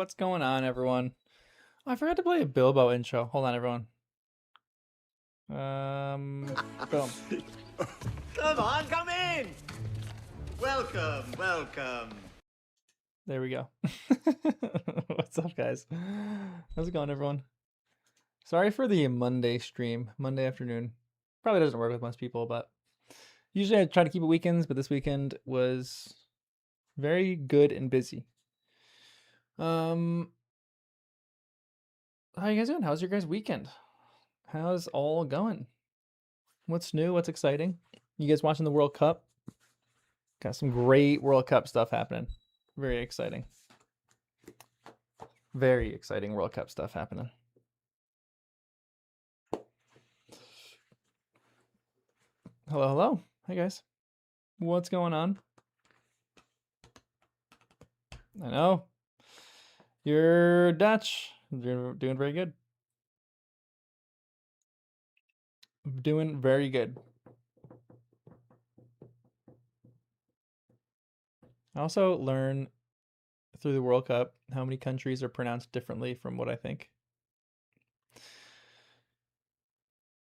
What's going on, everyone? Oh, I forgot to play a Bilbo intro. Hold on, everyone. Boom. Come on, come in. Welcome, welcome. There we go. What's up, guys? How's it going, everyone? Sorry for the Monday stream, Monday afternoon. Probably doesn't work with most people, but usually I try to keep it weekends, but this weekend was very good and busy. How you guys doing? How's your guys' weekend? How's all going? What's new? What's exciting? You guys watching the World Cup? Got some great World Cup stuff happening. Very exciting. Very exciting World Cup stuff happening. Hello, hello. Hey, guys. What's going on? I know. You're Dutch. You're doing very good. Doing very good. I also learn through the World Cup how many countries are pronounced differently from what I think.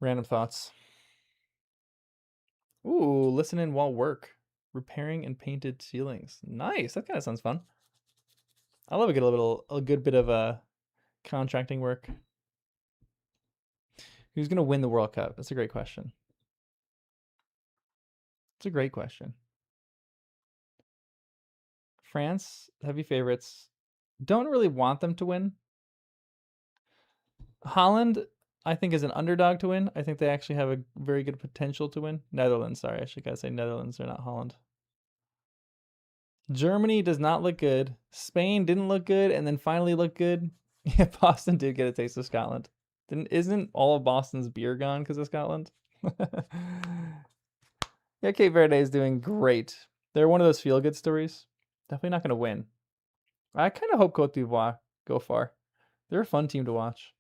Random thoughts. Ooh, listening while work. Repairing and painted ceilings. Nice. That kind of sounds fun. I love a good bit of contracting work. Who's gonna win the World Cup? That's a great question. It's a great question. France, heavy favorites. Don't really want them to win. Holland, I think, is an underdog to win. I think they actually have a very good potential to win. Netherlands, sorry, I should gotta say Netherlands. They're not Holland. Germany does not look good. Spain didn't look good, and then finally looked good. Yeah, Boston did get a taste of Scotland. Isn't all of Boston's beer gone because of Scotland? Yeah, Cape Verde is doing great. They're one of those feel-good stories. Definitely not going to win. I kind of hope Cote d'Ivoire go far. They're a fun team to watch.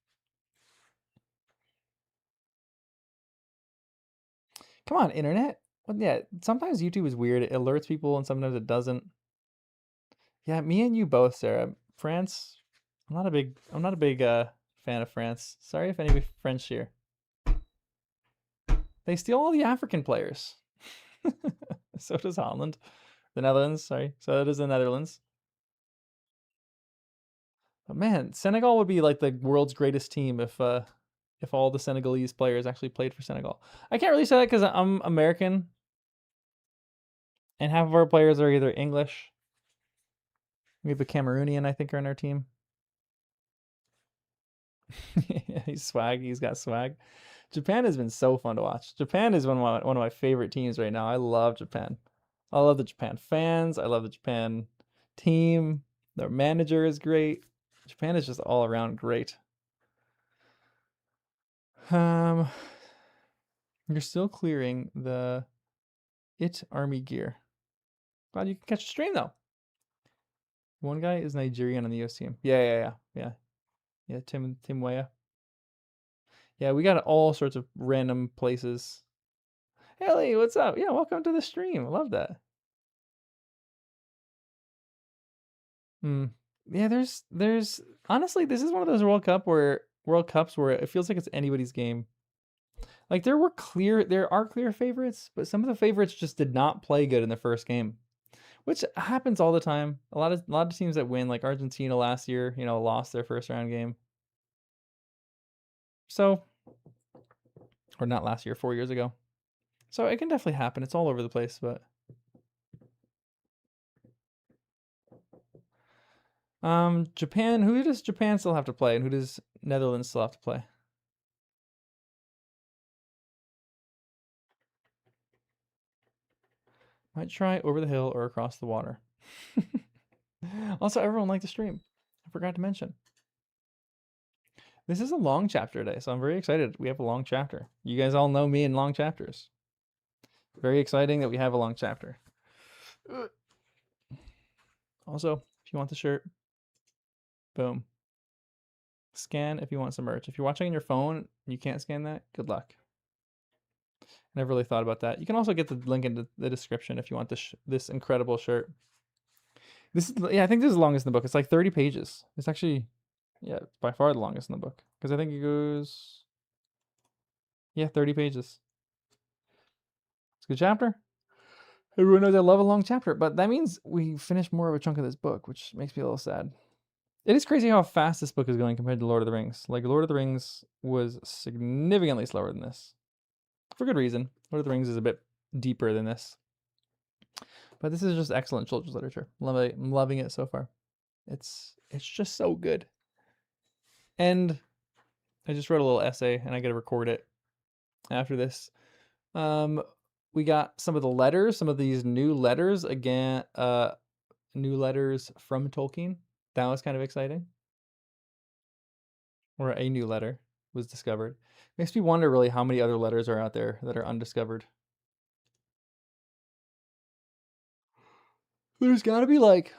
Come on, internet. Well, yeah, sometimes YouTube is weird. It alerts people and sometimes it doesn't. Yeah, me and you both, Sarah. France, I'm not a big fan of France. Sorry if any French here. They steal all the African players. So does Holland. The Netherlands, sorry. So does the Netherlands. But man, Senegal would be like the world's greatest team if all the Senegalese players actually played for Senegal. I can't really say that because I'm American, and half of our players are either English. We have a Cameroonian, I think, are on our team. He's swag. He's got swag. Japan has been so fun to watch. Japan is one of my favorite teams right now. I love Japan. I love the Japan fans. I love the Japan team. Their manager is great. Japan is just all around great. You're still clearing the army gear. Glad you can catch a stream though. One guy is Nigerian on the US team. Yeah. Tim Weah. Yeah, we got all sorts of random places. Haley, what's up? Yeah, welcome to the stream. I love that. Yeah, there's honestly, this is one of those World Cups where it feels like it's anybody's game. Like there are clear favorites, but some of the favorites just did not play good in the first game, which happens all the time. A lot of teams that win, like Argentina last year, lost their first round game. So, or not last year, 4 years ago. So it can definitely happen. It's all over the place, but Japan, who does Japan still have to play and who does Netherlands still have to play? Might try over the hill or across the water. Also, everyone liked the stream. I forgot to mention. This is a long chapter today, so I'm very excited. We have a long chapter. You guys all know me in long chapters. Very exciting that we have a long chapter. Also, if you want the shirt, boom. Scan if you want some merch. If you're watching on your phone and you can't scan that, good luck. Never really thought about that. You can also get the link in the description if you want this incredible shirt. This is, yeah, I think this is the longest in the book. It's like 30 pages. It's actually, yeah, by far the longest in the book. Because I think it goes, yeah, 30 pages. It's a good chapter. Everyone knows I love a long chapter, but that means we finished more of a chunk of this book, which makes me a little sad. It is crazy how fast this book is going compared to Lord of the Rings. Like, Lord of the Rings was significantly slower than this. For good reason. Lord of the Rings is a bit deeper than this. But this is just excellent children's literature. I'm loving it so far. It's just so good. And I just wrote a little essay, and I got to record it after this. We got some of the letters, some of these new letters again. New letters from Tolkien. That was kind of exciting. Or a new letter was discovered. Makes me wonder really how many other letters are out there that are undiscovered. There's got to be like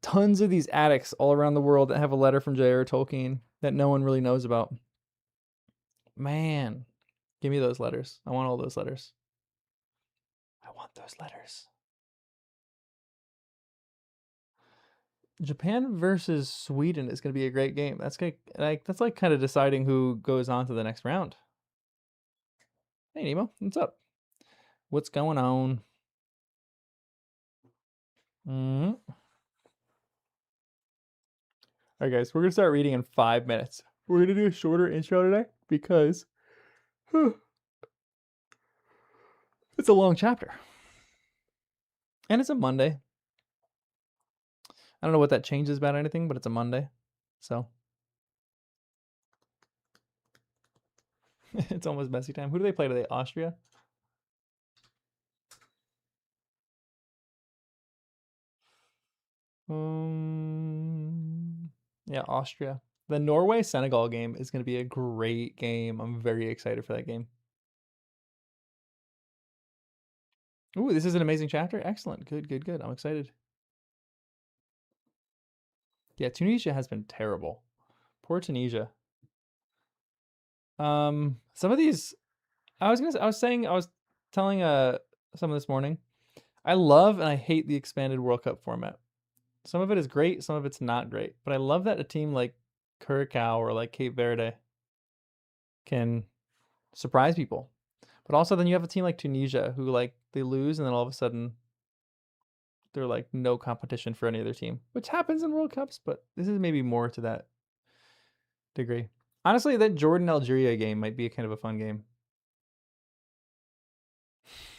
tons of these attics all around the world that have a letter from J.R.R. Tolkien that no one really knows about. Man, give me those letters. I want all those letters. I want those letters. Japan versus Sweden is going to be a great game. That's like kind of deciding who goes on to the next round. Hey Nemo, what's up? What's going on? Mm-hmm. All right, guys, we're gonna start reading in 5 minutes. We're gonna do a shorter intro today because it's a long chapter, and it's a Monday. I don't know what that changes about anything, but it's a Monday, so it's almost messy time. Who do they play today? Austria. Yeah, Austria. The Norway Senegal game is going to be a great game. I'm very excited for that game. Ooh, this is an amazing chapter. Excellent. Good, good, good. I'm excited. Yeah, Tunisia has been terrible. Poor Tunisia. Some of these I was telling someone this morning. I love and I hate the expanded World Cup format. Some of it is great, some of it's not great. But I love that a team like Curacao or like Cape Verde can surprise people. But also then you have a team like Tunisia who like they lose and then all of a sudden they're like no competition for any other team, which happens in World Cups, but this is maybe more to that degree. Honestly, that Jordan Algeria game might be a kind of a fun game.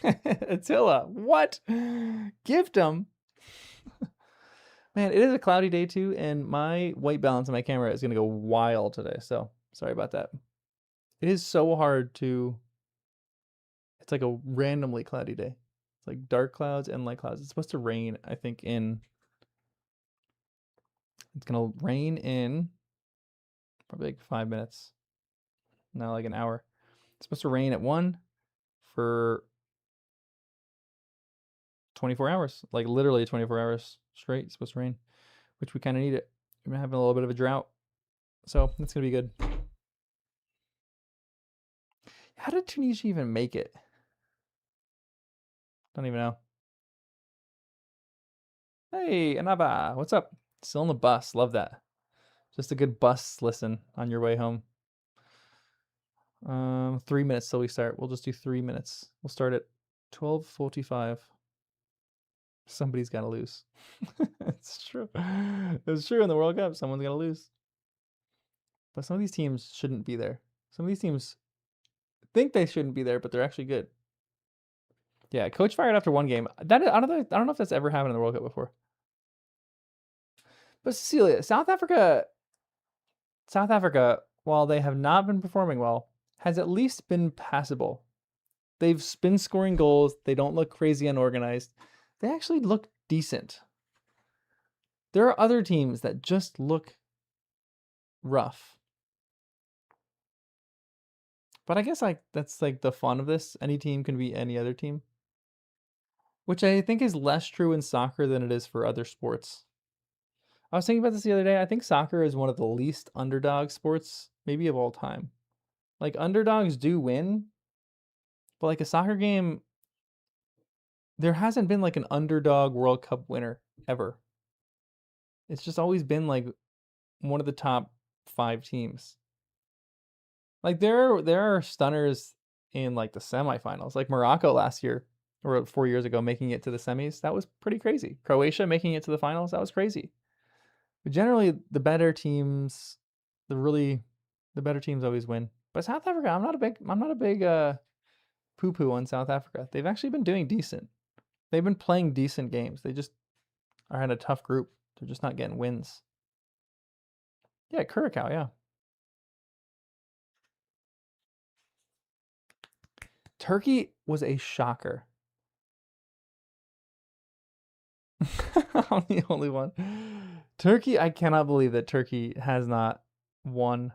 Attila, what? Gift him. Man, it is a cloudy day too, and my white balance on my camera is gonna go wild today. So sorry about that. It is so hard to. It's like a randomly cloudy day. It's like dark clouds and light clouds. It's supposed to rain, I think, in. It's gonna rain in probably like 5 minutes. No, like an hour. It's supposed to rain at 1 for 24 hours. Like literally 24 hours straight. It's supposed to rain, which we kind of need it. We're having a little bit of a drought. So that's gonna be good. How did Tunisia even make it? Don't even know. Hey, Anaba, what's up? Still on the bus. Love that. Just a good bus listen on your way home. 3 minutes till we start. We'll just do 3 minutes. We'll start at 12:45. Somebody's got to lose. It's true. It's true in the World Cup. Someone's got to lose. But some of these teams shouldn't be there. Some of these teams think they shouldn't be there, but they're actually good. Yeah, coach fired after one game. I don't know if that's ever happened in the World Cup before. But Cecilia, South Africa, while they have not been performing well, has at least been passable. They've been scoring goals. They don't look crazy unorganized. They actually look decent. There are other teams that just look rough. But I guess like that's like the fun of this. Any team can be any other team. Which I think is less true in soccer than it is for other sports. I was thinking about this the other day. I think soccer is one of the least underdog sports, maybe of all time. Like underdogs do win, but like a soccer game, there hasn't been like an underdog World Cup winner ever. It's just always been like one of the top 5 teams. Like there are stunners in like the semifinals, like Morocco last year or 4 years ago making it to the semis. That was pretty crazy. Croatia making it to the finals. That was crazy. But generally, the better teams, the better teams always win. But South Africa, I'm not a big poo poo on South Africa. They've actually been doing decent. They've been playing decent games. They just are in a tough group. They're just not getting wins. Yeah, Curacao, yeah. Turkey was a shocker. I'm the only one. Turkey, I cannot believe that Turkey has not won.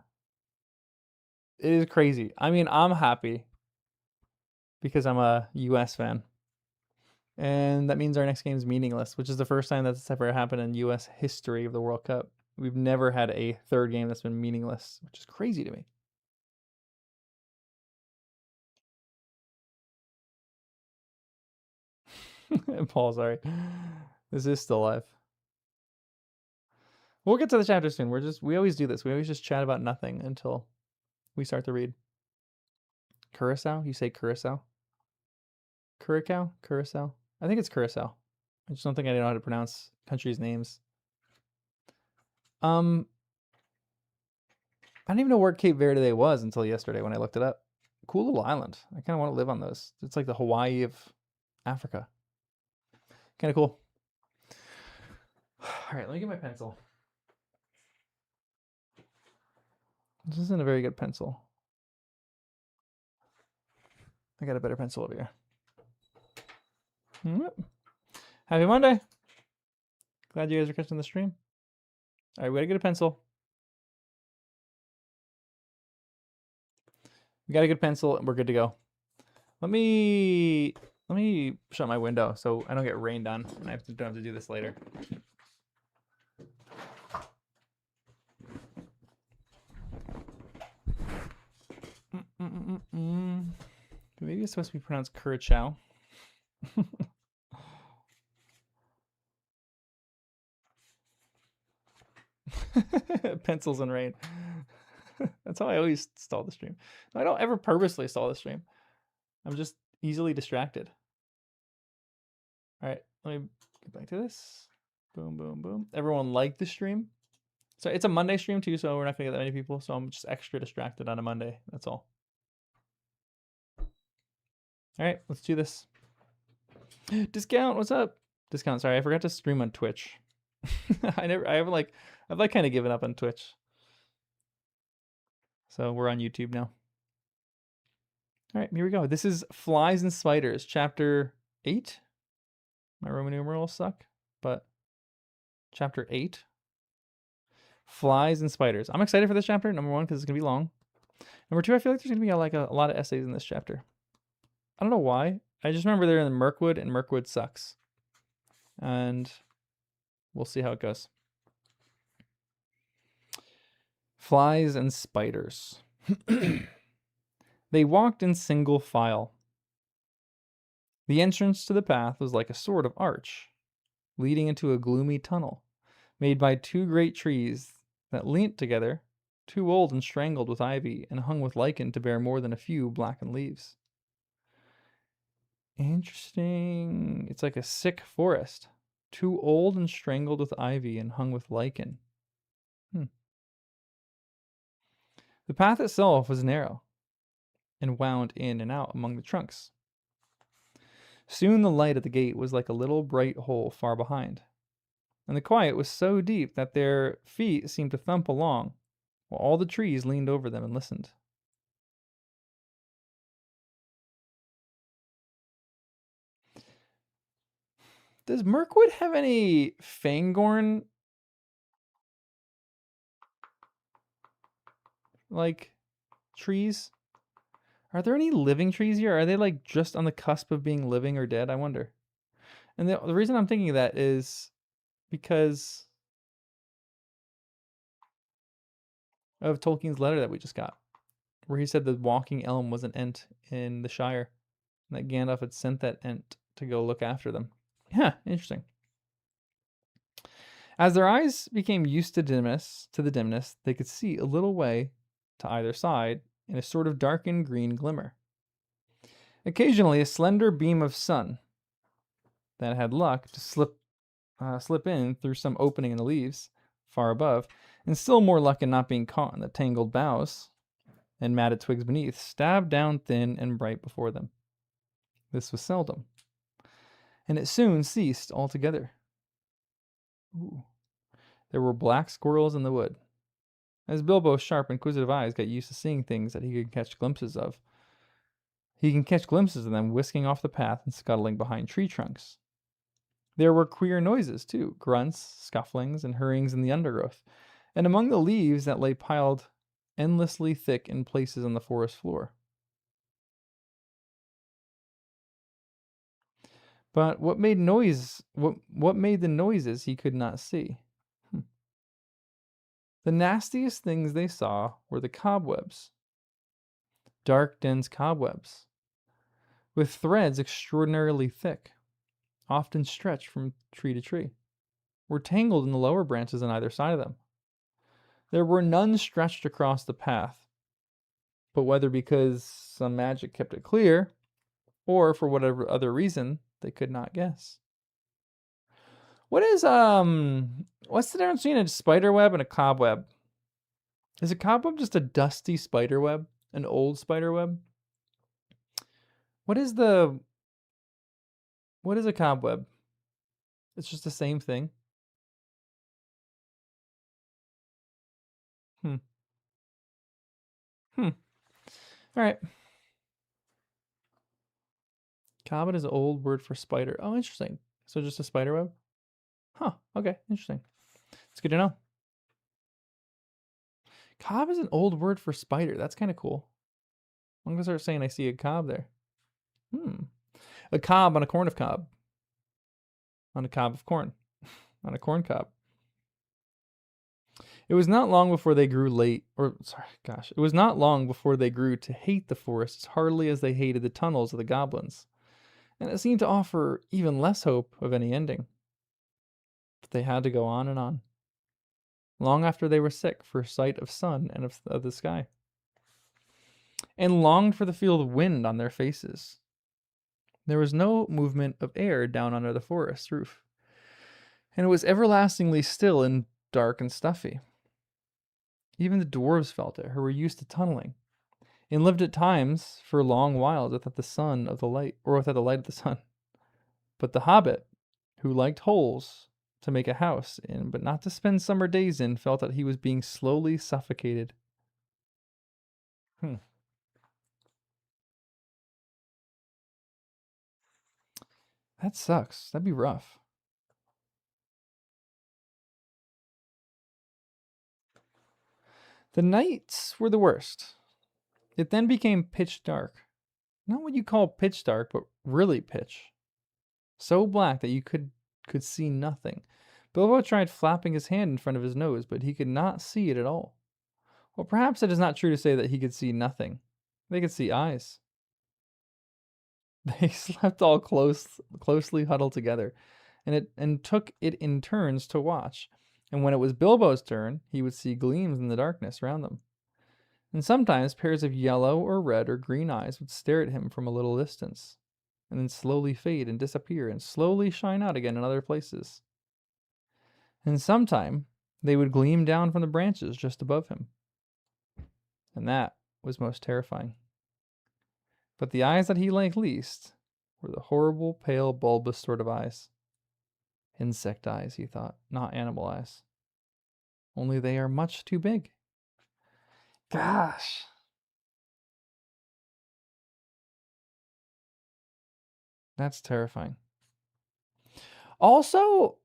It is crazy. I mean, I'm happy because I'm a US fan. And that means our next game is meaningless, which is the first time that's ever happened in US history of the World Cup. We've never had a third game that's been meaningless, which is crazy to me. Paul, sorry. This is still live. We'll get to the chapter soon. We always do this. We always just chat about nothing until we start to read. Curacao? You say Curacao? Curacao? Curacao? I think it's Curacao. I just don't think I know how to pronounce countries' names. I didn't even know where Cape Verde was until yesterday when I looked it up. Cool little island. I kind of want to live on those. It's like the Hawaii of Africa. Kind of cool. All right, let me get my pencil. This isn't a very good pencil. I got a better pencil over here. Happy Monday. Glad you guys are catching the stream. All right, we gotta get a pencil. We got a good pencil and we're good to go. Let me shut my window so I don't get rained on and I don't have to do this later. Maybe it's supposed to be pronounced Curacao. Pencils and rain. That's how I always stall the stream. I don't ever purposely stall the stream. I'm just easily distracted. All right, let me get back to this. Boom, boom, boom. Everyone liked the stream. So it's a Monday stream too, so we're not gonna get that many people. So I'm just extra distracted on a Monday. That's all. All right, let's do this. Discount, what's up? Discount, sorry, I forgot to stream on Twitch. I've kind of given up on Twitch. So we're on YouTube now. All right, here we go. This is Flies and Spiders, chapter 8. My Roman numerals suck, but chapter 8. Flies and Spiders. I'm excited for this chapter, number 1, because it's going to be long. Number 2, I feel like there's going to be a lot of essays in this chapter. I don't know why. I just remember they're in Mirkwood, and Mirkwood sucks. And we'll see how it goes. Flies and Spiders. They walked in single file. The entrance to the path was like a sort of arch, leading into a gloomy tunnel, made by 2 great trees that leant together, too old and strangled with ivy, and hung with lichen to bear more than a few blackened leaves. Interesting. It's like a sick forest, too old and strangled with ivy, and hung with lichen. The path itself was narrow, and wound in and out among the trunks. Soon the light at the gate was like a little bright hole far behind, and the quiet was so deep that their feet seemed to thump along, while all the trees leaned over them and listened. Does Mirkwood have any Fangorn, like, trees? Are there any living trees here? Are they, like, just on the cusp of being living or dead? I wonder. And the reason I'm thinking of that is because of Tolkien's letter that we just got, where he said the walking elm was an ent in the Shire, and that Gandalf had sent that ent to go look after them. Yeah, interesting. As their eyes became used to the dimness, they could see a little way to either side in a sort of darkened green glimmer. Occasionally, a slender beam of sun that had luck to slip in through some opening in the leaves far above, and still more luck in not being caught in the tangled boughs and matted twigs beneath, stabbed down thin and bright before them. This was seldom, and it soon ceased altogether. Ooh. There were black squirrels in the wood. As Bilbo's sharp, inquisitive eyes got used to seeing things that he could catch glimpses of, he can catch glimpses of them whisking off the path and scuttling behind tree trunks. There were queer noises, too, grunts, scufflings, and hurryings in the undergrowth, and among the leaves that lay piled endlessly thick in places on the forest floor. But what made the noises he could not see? The nastiest things they saw were the cobwebs. Dark, dense cobwebs, with threads extraordinarily thick, often stretched from tree to tree, were tangled in the lower branches on either side of them. There were none stretched across the path, but whether because some magic kept it clear, or for whatever other reason, they could not guess. What's the difference between a spider web and a cobweb? Is a cobweb just a dusty spider web? An old spider web? What is a cobweb? It's just the same thing. Hmm. All right. Cobbit is an old word for spider. Oh, interesting. So just a spider web? Huh. Okay. Interesting. It's good to know. Cob is an old word for spider. That's kind of cool. I'm gonna start saying I see a cob there. A cob on a corn of cob. On a cob of corn. On a corn cob. It was not long before they grew It was not long before they grew to hate the forest as heartily as they hated the tunnels of the goblins, and it seemed to offer even less hope of any ending. But they had to go on and on, long after they were sick for sight of sun and of the sky, and longed for the feel of wind on their faces. There was no movement of air down under the forest roof, and it was everlastingly still and dark and stuffy. Even the dwarves felt it, who were used to tunneling, and lived at times for long whiles without the light of the sun. But the hobbit, who liked holes to make a house in, but not to spend summer days in, felt that he was being slowly suffocated. That sucks. That'd be rough. The nights were the worst. It then became pitch dark. Not what you call pitch dark, but really pitch. So black that you could see nothing. Bilbo tried flapping his hand in front of his nose, but he could not see it at all. Well, perhaps it is not true to say that he could see nothing. They could see eyes. They slept all closely huddled together, and took it in turns to watch. And when it was Bilbo's turn, he would see gleams in the darkness round them. And sometimes pairs of yellow or red or green eyes would stare at him from a little distance, and then slowly fade and disappear and slowly shine out again in other places. And sometime they would gleam down from the branches just above him. And that was most terrifying. But the eyes that he liked least were the horrible, pale, bulbous sort of eyes. Insect eyes, he thought, not animal eyes. Only they are much too big. Gosh. That's terrifying. Also,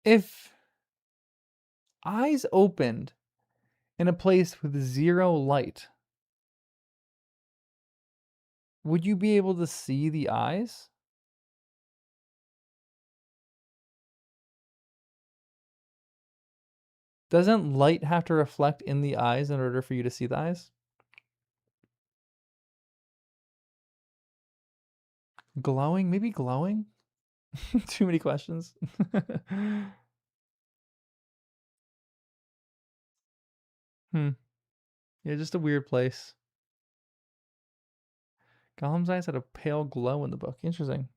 if eyes opened in a place with zero light, would you be able to see the eyes? Doesn't light have to reflect in the eyes in order for you to see the eyes? Glowing? Maybe glowing? Too many questions. Hmm. Yeah, just a weird place. Gollum's eyes had a pale glow in the book. Interesting.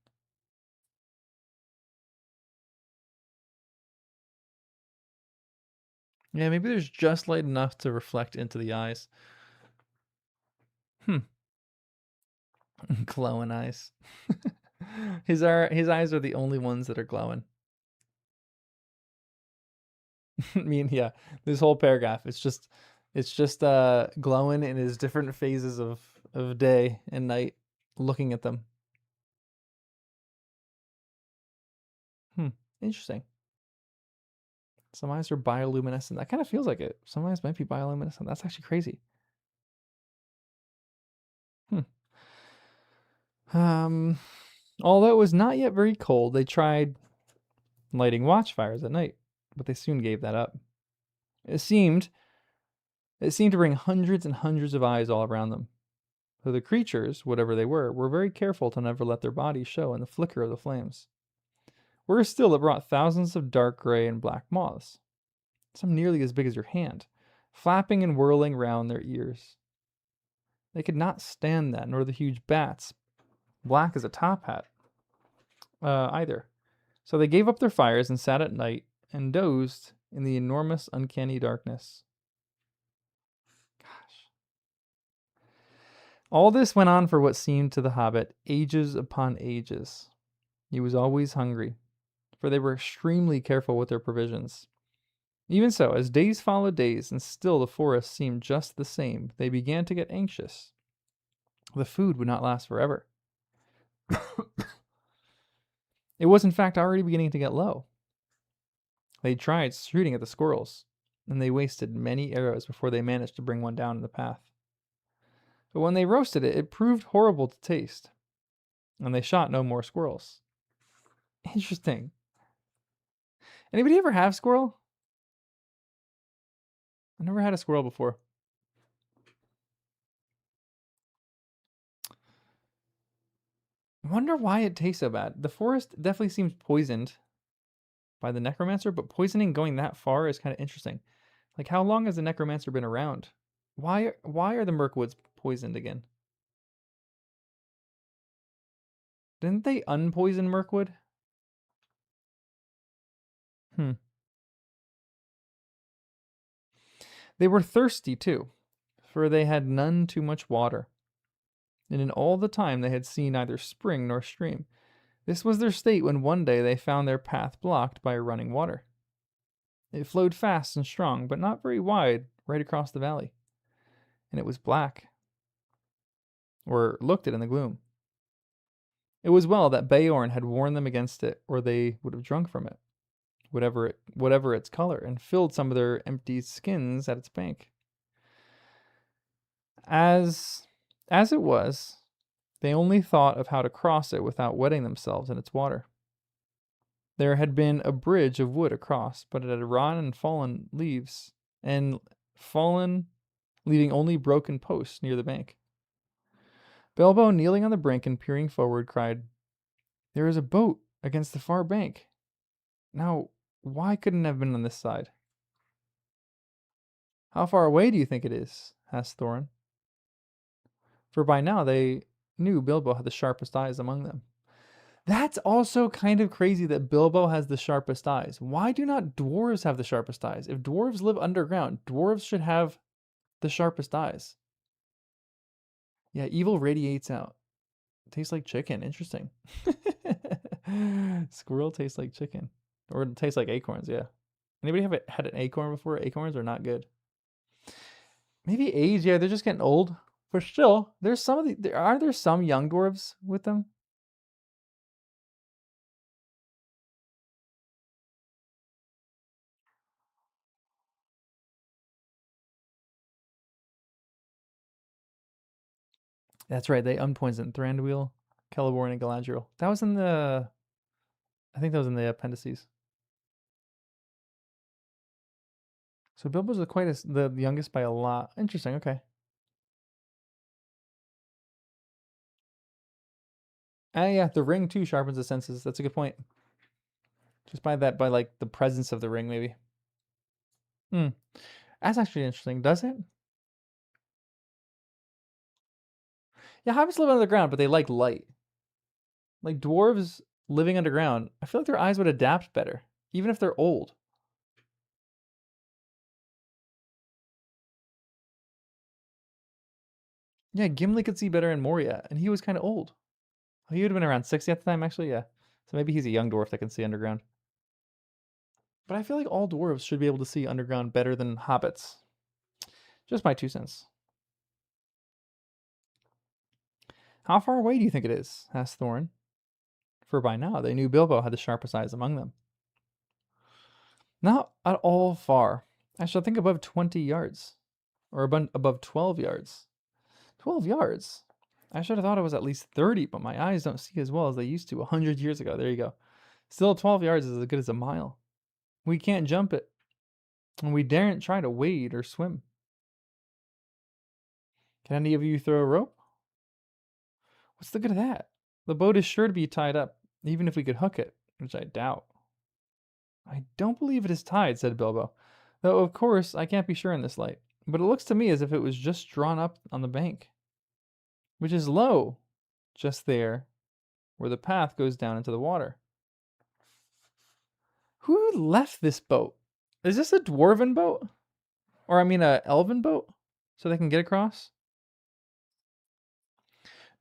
Yeah, maybe there's just light enough to reflect into the eyes. Hmm. Glowing eyes. His eyes are the only ones that are glowing. I mean, yeah, this whole paragraph, it's just glowing in his different phases of day and night, looking at them. Hmm. Interesting. Some eyes are bioluminescent. That kind of feels like it. Some eyes might be bioluminescent. That's actually crazy. Hmm. Um, although it was not yet very cold, they tried lighting watchfires at night, but they soon gave that up. It seemed it seemed to bring hundreds and hundreds of eyes all around them. So the creatures, whatever they were very careful to never let their bodies show in the flicker of the flames. Worse still, it brought thousands of dark gray and black moths, some nearly as big as your hand, flapping and whirling round their ears. They could not stand that, nor the huge bats, black as a top hat, either. So they gave up their fires and sat at night and dozed in the enormous, uncanny darkness. Gosh. All this went on for what seemed to the hobbit ages upon ages. He was always hungry, for they were extremely careful with their provisions. Even so, as days followed days and still the forest seemed just the same, they began to get anxious. The food would not last forever. It was, in fact, already beginning to get low. They tried shooting at the squirrels, and they wasted many arrows before they managed to bring one down in the path. But when they roasted it, it proved horrible to taste, and they shot no more squirrels. Interesting. Anybody ever have squirrel? I never had a squirrel before. I wonder why it tastes so bad. The forest definitely seems poisoned by the necromancer, but poisoning going that far is kind of interesting. Like, how long has the necromancer been around? Why are the Mirkwoods poisoned again? Didn't they unpoison Mirkwood? Hmm. They were thirsty too, for they had none too much water, and in all the time they had seen neither spring nor stream. This was their state when one day they found their path blocked by a running water. It flowed fast and strong, but not very wide, right across the valley, and it was black, or looked it in the gloom. It was well that Beorn had warned them against it, or they would have drunk from it, whatever its color, and filled some of their empty skins at its bank. As it was, they only thought of how to cross it without wetting themselves in its water. There had been a bridge of wood across, but it had rotted and fallen, leaving only broken posts near the bank. Bilbo, kneeling on the brink and peering forward, cried, "There is a boat against the far bank. Now, why couldn't it have been on this side?" "How far away do you think it is?" asked Thorin. For by now they knew Bilbo had the sharpest eyes among them. That's also kind of crazy that Bilbo has the sharpest eyes. Why do not dwarves have the sharpest eyes? If dwarves live underground, dwarves should have the sharpest eyes. Yeah, evil radiates out. Tastes like chicken. Interesting. Squirrel tastes like chicken. Or it tastes like acorns, yeah. Anybody had an acorn before? Acorns are not good. Maybe age, yeah, they're just getting old. But still, there's some of the are there some young dwarves with them? That's right, they unpoisoned Thranduil, Celeborn, and Galadriel. That was in the I think that was in the appendices. So Bilbo's the youngest by a lot. Interesting, okay. Ah, yeah, the ring too sharpens the senses. That's a good point. Just by like the presence of the ring, maybe. Hmm. That's actually interesting. Does it? Yeah, hobbits live underground, but they like light. Like dwarves living underground, I feel like their eyes would adapt better, even if they're old. Yeah, Gimli could see better in Moria, and he was kind of old. He would have been around 60 at the time, actually, yeah. So maybe he's a young dwarf that can see underground. But I feel like all dwarves should be able to see underground better than hobbits. Just my 2 cents. How far away do you think it is? Asked Thorin. For by now they knew Bilbo had the sharpest eyes among them. Not at all far. I shall think above 20 yards. Or above 12 yards. 12 yards? I should have thought it was at least 30, but my eyes don't see as well as they used to 100 years ago. There you go. Still, 12 yards is as good as a mile. We can't jump it, and we daren't try to wade or swim. Can any of you throw a rope? What's the good of that? The boat is sure to be tied up, even if we could hook it, which I doubt. I don't believe it is tied, said Bilbo, though of course I can't be sure in this light, but it looks to me as if it was just drawn up on the bank, which is low, just there, where the path goes down into the water. Who left this boat? Is this a dwarven boat? Or I mean a elven boat? So they can get across?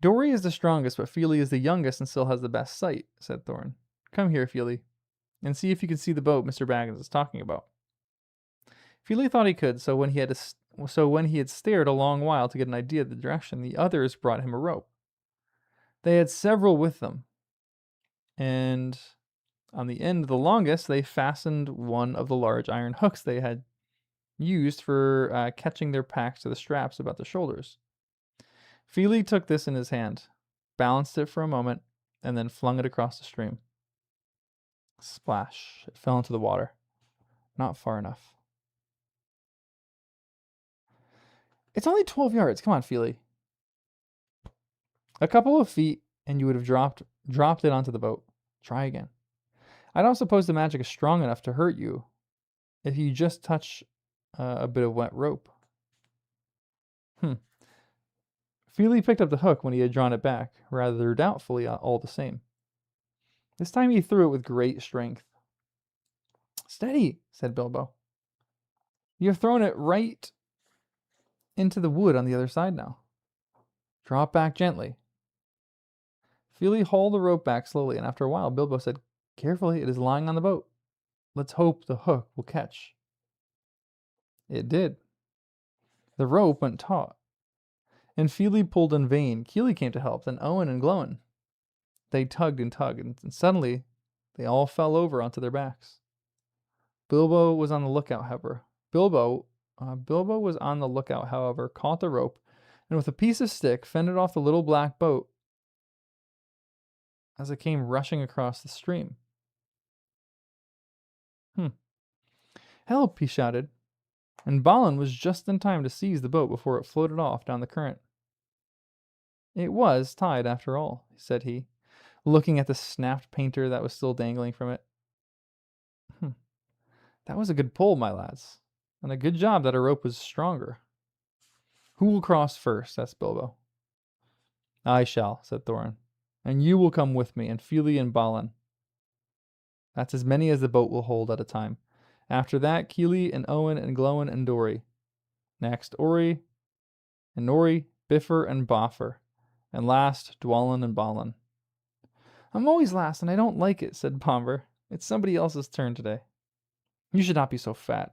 Dory is the strongest, but Feely is the youngest and still has the best sight, said Thorin. Come here, Feely, and see if you can see the boat Mr. Baggins is talking about. Feely thought he could, so when he had stared a long while to get an idea of the direction, the others brought him a rope. They had several with them, and on the end of the longest, they fastened one of the large iron hooks they had used for catching their packs to the straps about the shoulders. Feely took this in his hand, balanced it for a moment, and then flung it across the stream. Splash! It fell into the water. Not far enough. It's only 12 yards. Come on, Feely. A couple of feet, and you would have dropped it onto the boat. Try again. I don't suppose the magic is strong enough to hurt you if you just touch a bit of wet rope. Feely picked up the hook when he had drawn it back, rather doubtfully all the same. This time he threw it with great strength. Steady, said Bilbo. You have thrown it right into the wood on the other side now. Draw it back gently. Feely hauled the rope back slowly, and after a while Bilbo said, Carefully, it is lying on the boat. Let's hope the hook will catch. It did. The rope went taut, and Feely pulled in vain. Keely came to help, then Owen and Glóin. They tugged, and suddenly they all fell over onto their backs. Bilbo was on the lookout, however. Bilbo was on the lookout, however, caught the rope, and with a piece of stick fended off the little black boat as it came rushing across the stream. Help! He shouted, and Balin was just in time to seize the boat before it floated off down the current. It was tied after all, said he, looking at the snapped painter that was still dangling from it. That was a good pull, my lads, and a good job that our rope was stronger. Who will cross first? Asked Bilbo. I shall, said Thorin, and you will come with me, and Feely and Balin. That's as many as the boat will hold at a time. After that, Keely and Owen and Glóin and Dory. Next, Ori and Nori, Bifur and Boffer. And last, Dwalin and Balin. I'm always last, and I don't like it, said Bombur. It's somebody else's turn today. You should not be so fat.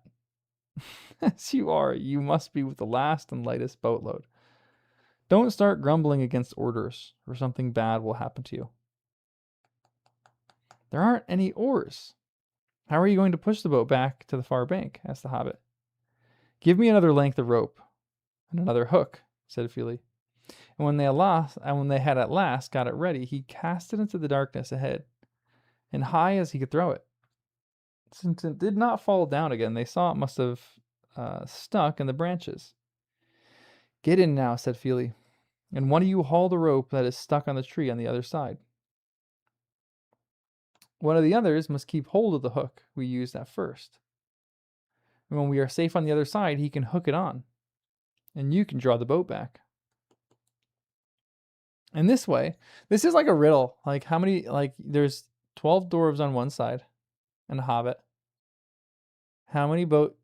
As you are, you must be with the last and lightest boatload. Don't start grumbling against orders, or something bad will happen to you. There aren't any oars. How are you going to push the boat back to the far bank? Asked the hobbit. Give me another length of rope and another hook, said Feely. And when they had at last got it ready, he cast it into the darkness ahead, and high as he could throw it. Since it did not fall down again, they saw it must have stuck in the branches. Get in now, said Feely, and one of you haul the rope that is stuck on the tree on the other side. One of the others must keep hold of the hook we used at first. And when we are safe on the other side, he can hook it on, and you can draw the boat back. And this way, this is like a riddle. Like how many, like there's 12 dwarves on one side and a hobbit. How many boat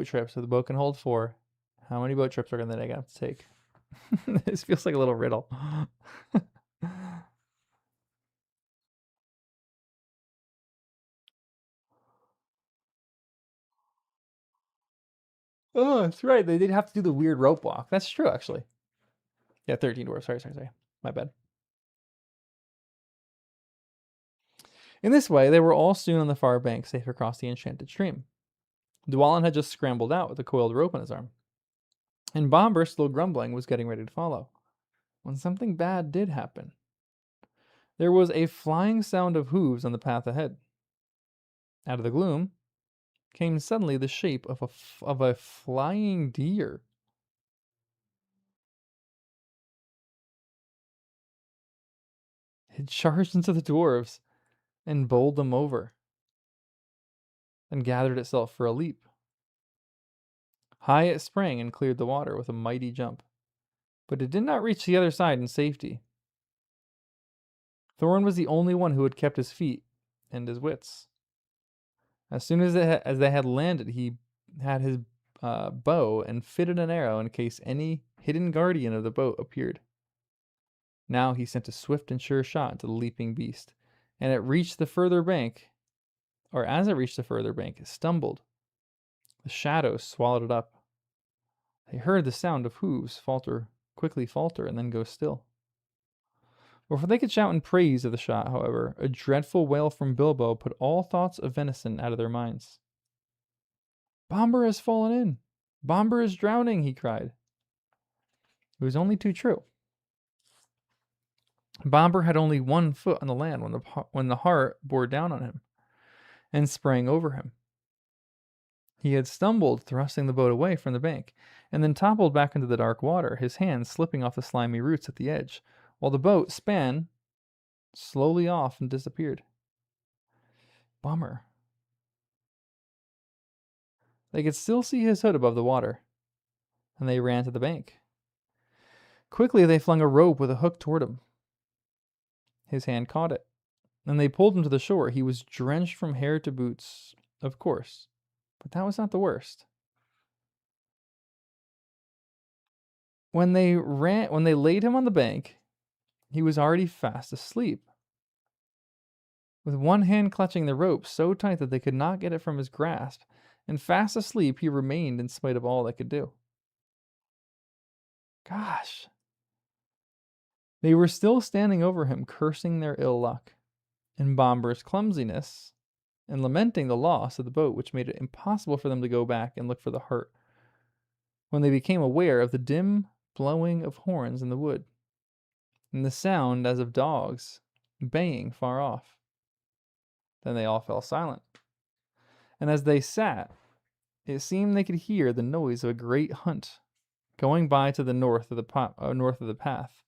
trips, so the boat can hold 4. How many boat trips are they gonna have to take? This feels like a little riddle. Oh, that's right. They did have to do the weird rope walk. That's true, actually. Yeah, 13 dwarves. Sorry. My bad. In this way, they were all soon on the far bank, safe across the enchanted stream. Dwalin had just scrambled out with a coiled rope on his arm, and Bomber, still grumbling, was getting ready to follow, when something bad did happen. There was a flying sound of hooves on the path ahead. Out of the gloom came suddenly the shape of a flying deer. It charged into the dwarves and bowled them over, and gathered itself for a leap. High it sprang and cleared the water with a mighty jump, but it did not reach the other side in safety. Thorin was the only one who had kept his feet and his wits. As soon as they had landed, he had his bow and fitted an arrow in case any hidden guardian of the boat appeared. Now he sent a swift and sure shot into the leaping beast, and it reached the further bank, or as it reached the further bank, it stumbled. The shadows swallowed it up. They heard the sound of hooves quickly falter, and then go still. Before they could shout in praise of the shot, however, a dreadful wail from Bilbo put all thoughts of venison out of their minds. "Bomber has fallen in! Bomber is drowning!" he cried. It was only too true. Bomber had only 1 foot on the land when the heart bore down on him and sprang over him. He had stumbled, thrusting the boat away from the bank, and then toppled back into the dark water, his hands slipping off the slimy roots at the edge, while the boat span slowly off and disappeared. Bummer. They could still see his hood above the water, and they ran to the bank. Quickly they flung a rope with a hook toward him. His hand caught it, and they pulled him to the shore. He was drenched from hair to boots, of course, but that was not the worst. When they laid him on the bank, he was already fast asleep. With one hand clutching the rope so tight that they could not get it from his grasp, and fast asleep he remained in spite of all they could do. Gosh. They were still standing over him, cursing their ill luck, and Bomber's clumsiness, and lamenting the loss of the boat, which made it impossible for them to go back and look for the heart, when they became aware of the dim blowing of horns in the wood, and the sound as of dogs baying far off. Then they all fell silent, and as they sat, it seemed they could hear the noise of a great hunt going by to the north of the path,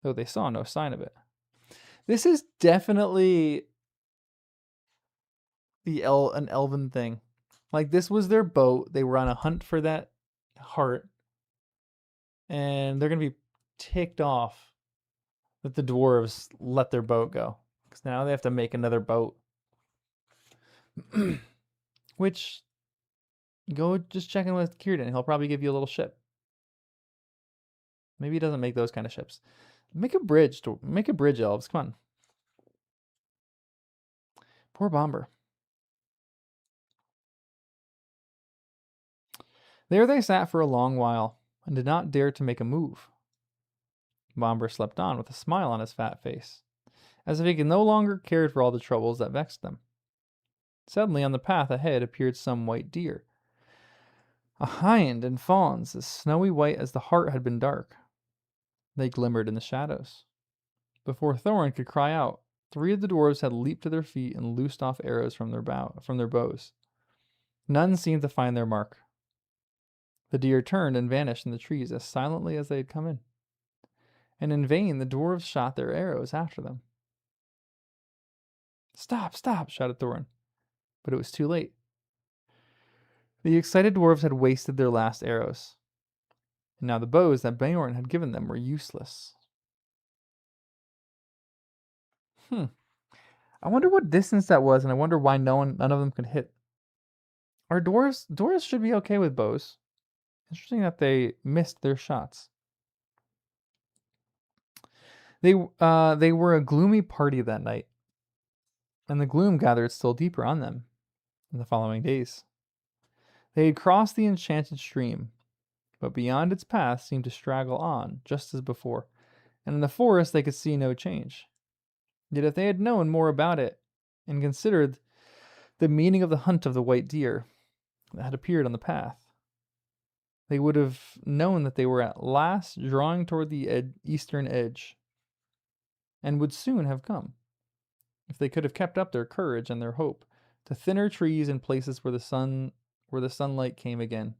though they saw no sign of it. This is definitely an elven thing. Like, this was their boat. They were on a hunt for that heart, and they're gonna be ticked off that the dwarves let their boat go, because now they have to make another boat. Which, go just check in with Kieran. He'll probably give you a little ship. Maybe he doesn't make those kind of ships. Make a bridge, elves. Come on. Poor Bomber. There they sat for a long while, and did not dare to make a move. Bomber slept on with a smile on his fat face, as if he no longer cared for all the troubles that vexed them. Suddenly on the path ahead appeared some white deer, a hind and fawns as snowy white as the heart had been dark. They glimmered in the shadows. Before Thorin could cry out, 3 of the dwarves had leaped to their feet and loosed off arrows from their bows. None seemed to find their mark. The deer turned and vanished in the trees as silently as they had come in, and in vain the dwarves shot their arrows after them. Stop, stop, shouted Thorin. But it was too late. The excited dwarves had wasted their last arrows, and now the bows that Beorn had given them were useless. I wonder what distance that was, and I wonder why none of them could hit. Our dwarves should be okay with bows. Interesting that they missed their shots. They were a gloomy party that night, and the gloom gathered still deeper on them in the following days. They had crossed the enchanted stream, but beyond its path seemed to straggle on, just as before, and in the forest they could see no change. Yet if they had known more about it, and considered the meaning of the hunt of the white deer that had appeared on the path, they would have known that they were at last drawing toward the eastern edge, and would soon have come, if they could have kept up their courage and their hope, to thinner trees and places where the sunlight came again.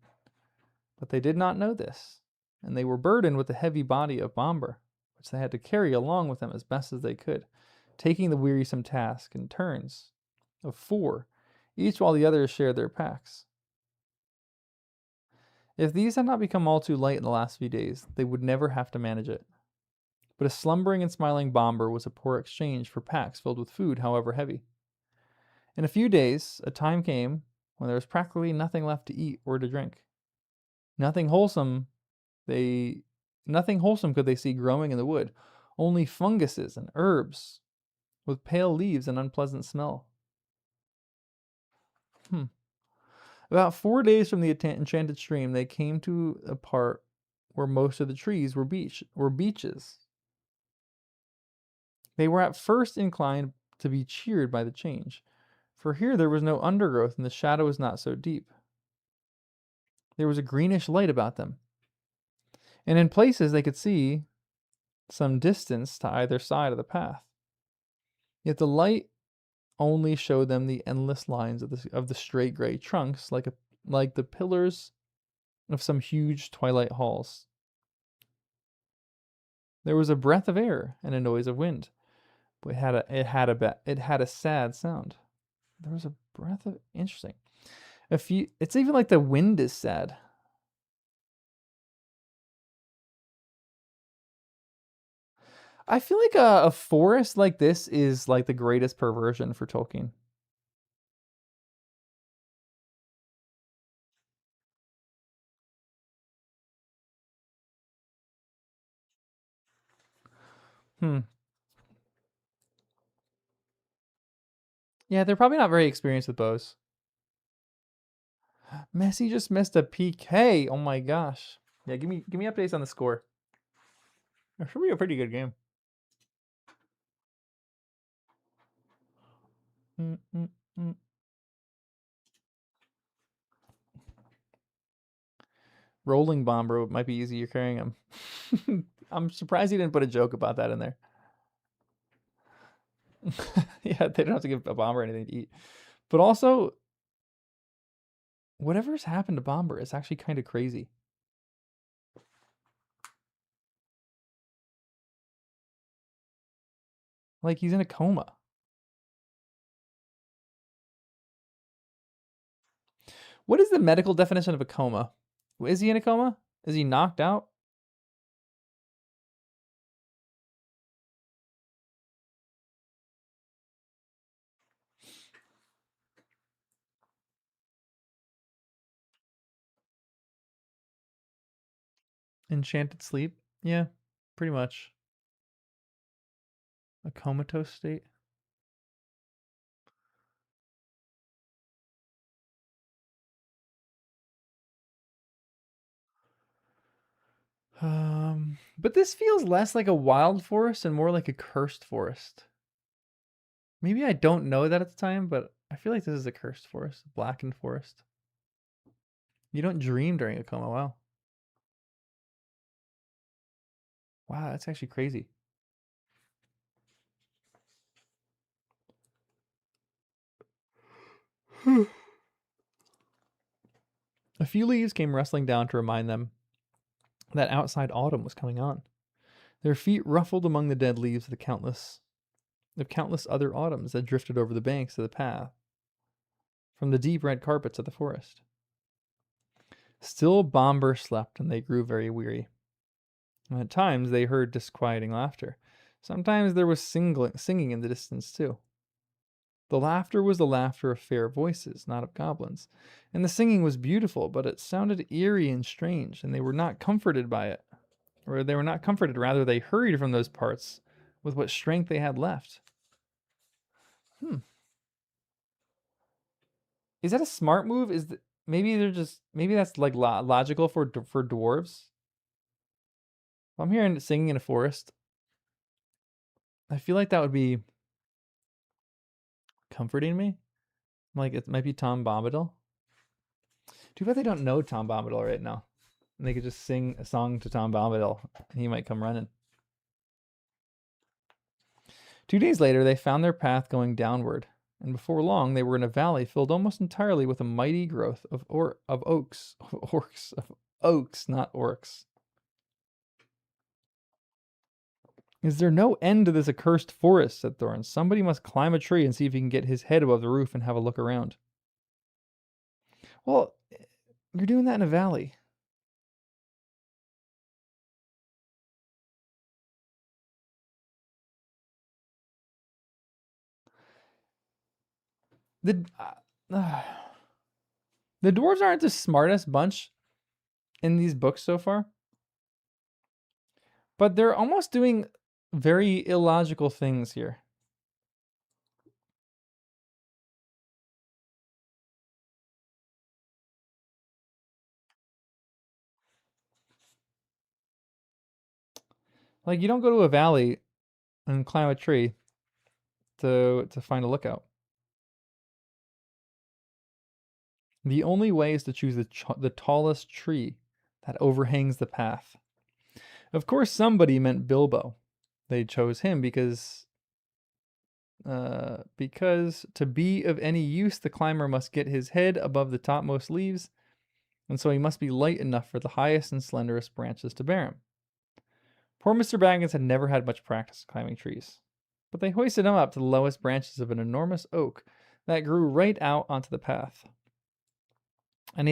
But they did not know this, and they were burdened with the heavy body of Bombur, which they had to carry along with them as best as they could, taking the wearisome task in turns of 4, each while the others shared their packs. If these had not become all too light in the last few days, they would never have to manage it. But a slumbering and smiling Bombur was a poor exchange for packs filled with food, however heavy. In a few days, a time came when there was practically nothing left to eat or to drink. Nothing wholesome could they see growing in the wood, only funguses and herbs with pale leaves and unpleasant smell. About 4 days from the enchanted stream, they came to a part where most of the trees were beeches. They were at first inclined to be cheered by the change, for here there was no undergrowth and the shadow was not so deep. There was a greenish light about them, and in places they could see some distance to either side of the path. Yet the light only showed them the endless lines of the straight gray trunks, like the pillars of some huge twilight halls. There was a breath of air and a noise of wind, but it had a sad sound. There was a breath of interesting. It's even like the wind is sad. I feel like a forest like this is like the greatest perversion for Tolkien. Yeah, they're probably not very experienced with bows. Messi just missed a PK. Oh my gosh. Yeah, give me updates on the score. It should be a pretty good game. Rolling Bomber might be easier carrying him. I'm surprised he didn't put a joke about that in there. Yeah, they don't have to give a Bomber anything to eat. But also, whatever's happened to Bomber is actually kind of crazy. Like, he's in a coma. What is the medical definition of a coma? Is he in a coma? Is he knocked out? Enchanted sleep? Yeah, pretty much. A comatose state? But this feels less like a wild forest and more like a cursed forest. Maybe I don't know that at the time, but I feel like this is a cursed forest, a blackened forest. You don't dream during a coma. Wow. Wow, that's actually crazy. A few leaves came rustling down to remind them that outside autumn was coming on. Their feet ruffled among the dead leaves of the countless of countless other autumns that drifted over the banks of the path from the deep red carpets of the forest. Still Bomber slept, and they grew very weary. And at times they heard disquieting laughter. Sometimes there was singing in the distance, too. The laughter was the laughter of fair voices, not of goblins. And the singing was beautiful, but it sounded eerie and strange, and they were not comforted by it. Or they were not comforted, rather, they hurried from those parts with what strength they had left. Is that a smart move? Maybe that's like logical for dwarves? If I'm hearing singing in a forest, I feel like that would be comforting me. Like it might be Tom Bombadil. Too bad they don't know Tom Bombadil right now. And they could just sing a song to Tom Bombadil, and he might come running. 2 days later, they found their path going downward, and before long, they were in a valley filled almost entirely with a mighty growth of oaks, not orcs. Is there no end to this accursed forest? Said Thorin. Somebody must climb a tree and see if he can get his head above the roof and have a look around. Well, you're doing that in a valley. The the dwarves aren't the smartest bunch in these books so far, but they're almost doing very illogical things here. Like, you don't go to a valley and climb a tree to find a lookout. The only way is to choose the tallest tree that overhangs the path. Of course, somebody meant Bilbo. They chose him because to be of any use, the climber must get his head above the topmost leaves, and so he must be light enough for the highest and slenderest branches to bear him. Poor Mr. Baggins had never had much practice climbing trees, but they hoisted him up to the lowest branches of an enormous oak that grew right out onto the path. And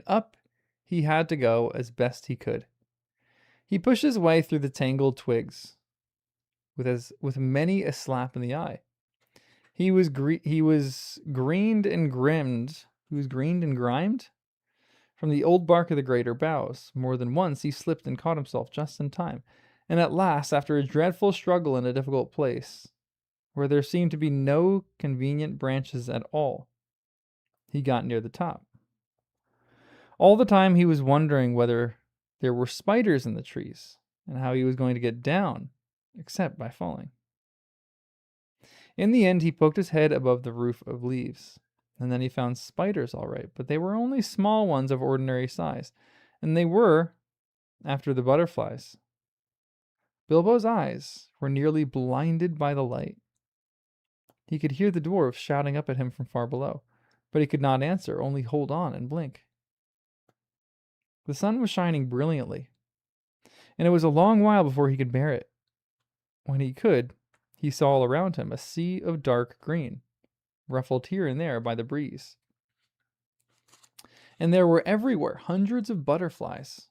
up he had to go as best he could. He pushed his way through the tangled twigs, with many a slap in the eye. He was greened and grimed. He was greened and grimed from the old bark of the greater boughs. More than once he slipped and caught himself just in time. And at last, after a dreadful struggle in a difficult place, where there seemed to be no convenient branches at all, he got near the top. All the time he was wondering whether there were spiders in the trees, and how he was going to get down, except by falling. In the end, he poked his head above the roof of leaves, and then he found spiders all right, but they were only small ones of ordinary size, and they were after the butterflies. Bilbo's eyes were nearly blinded by the light. He could hear the dwarves shouting up at him from far below, but he could not answer, only hold on and blink. The sun was shining brilliantly, and it was a long while before he could bear it. When he could, he saw all around him a sea of dark green, ruffled here and there by the breeze. And there were everywhere hundreds of butterflies.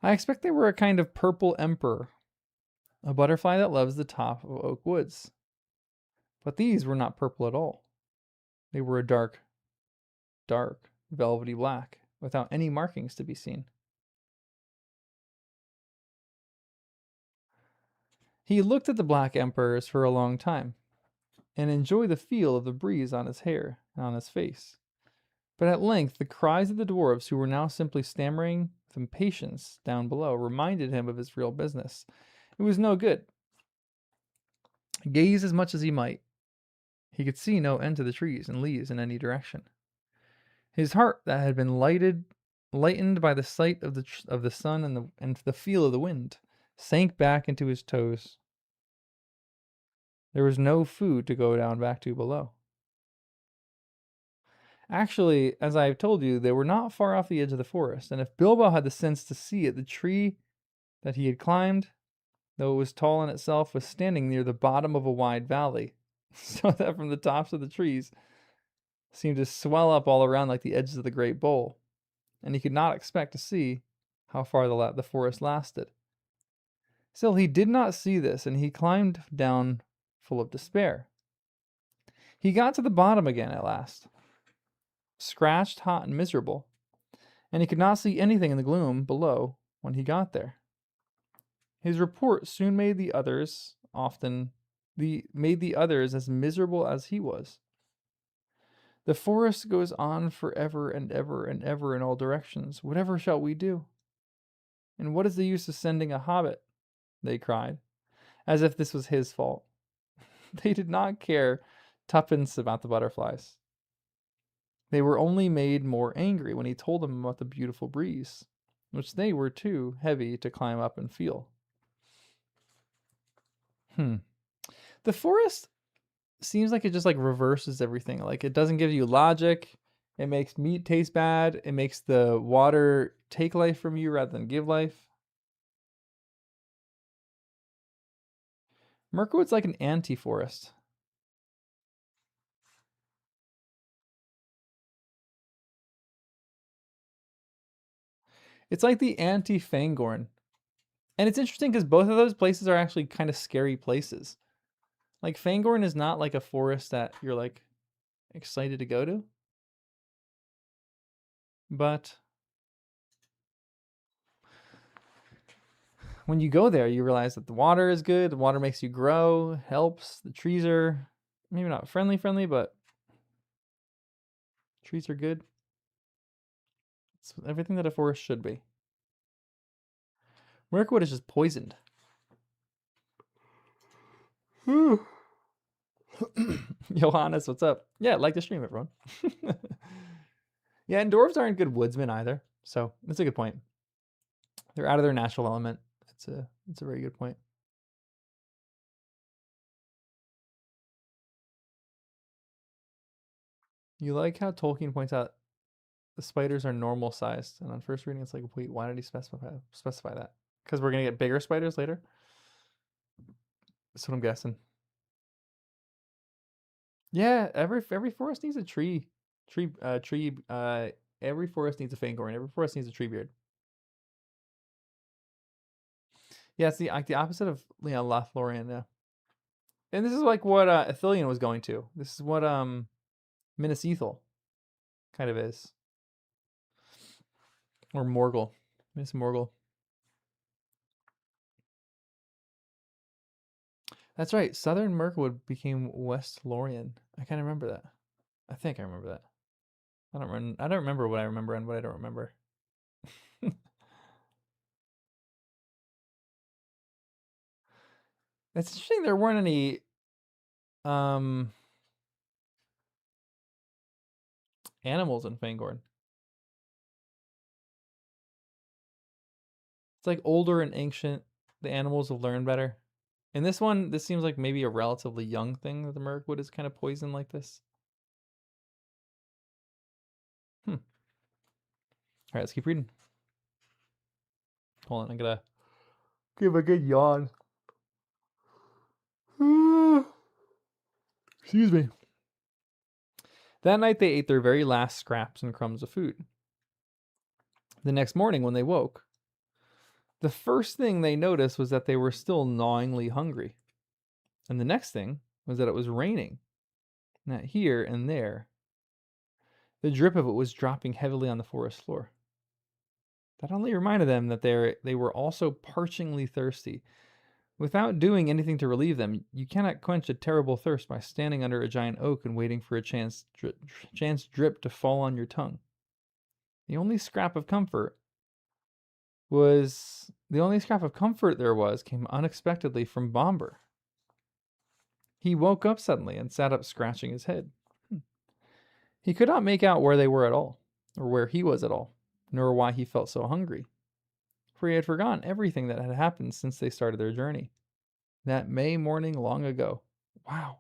I expect they were a kind of purple emperor, a butterfly that loves the top of oak woods. But these were not purple at all. They were a dark, velvety black, without any markings to be seen. He looked at the black emperors for a long time, and enjoyed the feel of the breeze on his hair and on his face. But at length the cries of the dwarves, who were now simply stammering with impatience down below, reminded him of his real business. It was no good. Gaze as much as he might, he could see no end to the trees and leaves in any direction. His heart, that had been lightened by the sight of the sun and the feel of the wind, sank back into his toes. There was no food to go down back to below. Actually, as I have told you, they were not far off the edge of the forest, and if Bilbo had the sense to see it, the tree that he had climbed though it was tall in itself, was standing near the bottom of a wide valley, so that from the tops of the trees seemed to swell up all around like the edges of the great bowl, and he could not expect to see how far the forest lasted. Still, he did not see this, and he climbed down full of despair. He got to the bottom again at last, scratched, hot, and miserable, and he could not see anything in the gloom below when he got there. His report soon made the others as miserable as he was. The forest goes on forever and ever and ever in all directions. Whatever shall we do? And what is the use of sending a hobbit? They cried, as if this was his fault. They did not care tuppence about the butterflies. They were only made more angry when he told them about the beautiful breeze, which they were too heavy to climb up and feel. The forest seems like it just like reverses everything. Like it doesn't give you logic. It makes meat taste bad. It makes the water take life from you rather than give life. Mirkwood's like an anti-forest. It's like the anti-Fangorn. And it's interesting because both of those places are actually kind of scary places. Like Fangorn is not like a forest that you're like excited to go to. But when you go there, you realize that the water is good. The water makes you grow, helps. The trees are maybe not friendly, but trees are good. It's everything that a forest should be. Mirkwood is just poisoned. Johannes, what's up? Yeah, like the stream, everyone. Yeah, and dwarves aren't good woodsmen either. So that's a good point. They're out of their natural element. It's a very good point. You like how Tolkien points out the spiders are normal sized, and on first reading it's like, wait, why did he specify that? Because we're gonna get bigger spiders later. That's what I'm guessing. Yeah, every forest needs a tree. Every forest needs a fangorn. Every forest needs a tree beard. Yeah, it's the opposite of Lothlorien. Yeah, and this is like what Ithilien was going to. This is what Minas Ithil kind of is, or Morgul, Minas Morgul. That's right. Southern Mirkwood became West Lorien. I kind of remember that. I think I remember that. I don't remember what I remember and what I don't remember. It's interesting there weren't any animals in Fangorn. It's like older and ancient. The animals have learned better. In this one, this seems like maybe a relatively young thing that the Mirkwood is kind of poisoned like this. All right, let's keep reading. Hold on, I'm gonna give a good yawn. Excuse me. That night they ate their very last scraps and crumbs of food. The next morning when they woke, the first thing they noticed was that they were still gnawingly hungry. And the next thing was that it was raining. Now here and there, the drip of it was dropping heavily on the forest floor. That only reminded them that they were also parchingly thirsty. Without doing anything to relieve them, you cannot quench a terrible thirst by standing under a giant oak and waiting for a chance drip to fall on your tongue. The only scrap of comfort there was came unexpectedly from Bomber. He woke up suddenly and sat up scratching his head. He could not make out where they were at all, or where he was at all, nor why he felt so hungry, for he had forgotten everything that had happened since they started their journey. That May morning long ago. Wow.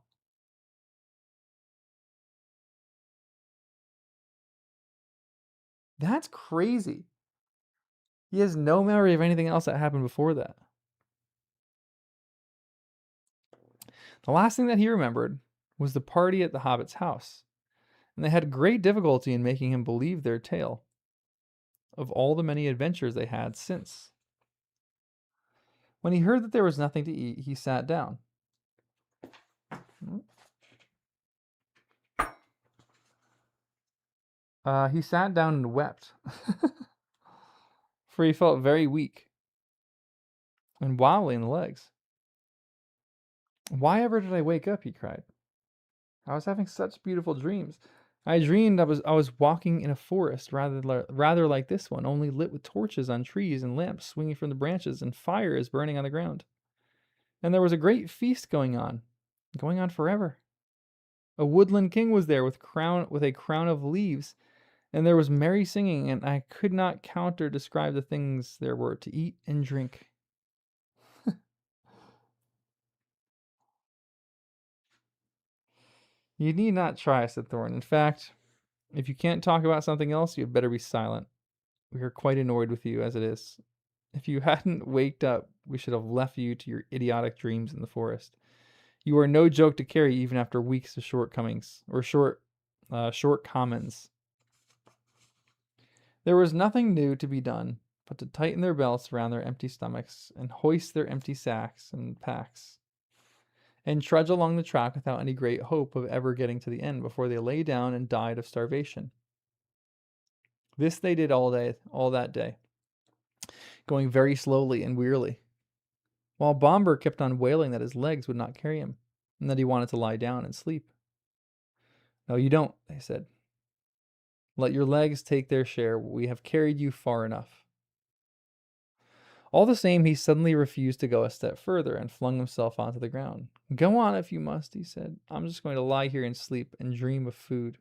That's crazy. He has no memory of anything else that happened before that. The last thing that he remembered was the party at the Hobbit's house, and they had great difficulty in making him believe their tale of all the many adventures they had since. When he heard that there was nothing to eat, he sat down. He sat down and wept, for he felt very weak and wobbly in the legs. Why ever did I wake up? He cried. I was having such beautiful dreams. I dreamed I was walking in a forest rather like this one, only lit with torches on trees and lamps swinging from the branches and fires burning on the ground. And there was a great feast going on forever. A woodland king was there with a crown of leaves, and there was merry singing, and I could not count or describe the things there were to eat and drink. You need not try, said Thorn. In fact, if you can't talk about something else, you had better be silent. We are quite annoyed with you as it is. If you hadn't waked up, we should have left you to your idiotic dreams in the forest. You are no joke to carry even after weeks of shortcomings, or shortcomings. There was nothing new to be done but to tighten their belts around their empty stomachs and hoist their empty sacks and packs, and trudge along the track without any great hope of ever getting to the end before they lay down and died of starvation. This they did all that day, going very slowly and wearily, while Bomber kept on wailing that his legs would not carry him, and that he wanted to lie down and sleep. No, you don't, they said. Let your legs take their share. We have carried you far enough. All the same, he suddenly refused to go a step further and flung himself onto the ground. Go on if you must, he said. I'm just going to lie here and sleep and dream of food.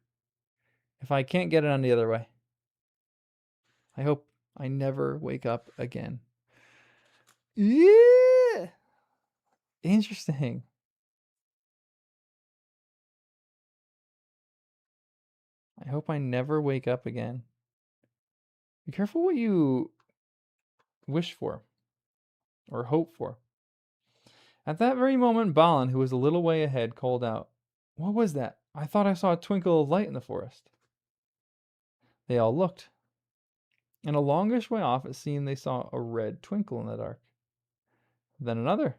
If I can't get it any other way. I hope I never wake up again. Yeah. Interesting. I hope I never wake up again. Be careful what you wish for or hope for. At that very moment, Balin, who was a little way ahead, called out, What was that? I thought I saw a twinkle of light in the forest. They all looked, and a longish way off it seemed they saw a red twinkle in the dark. Then another,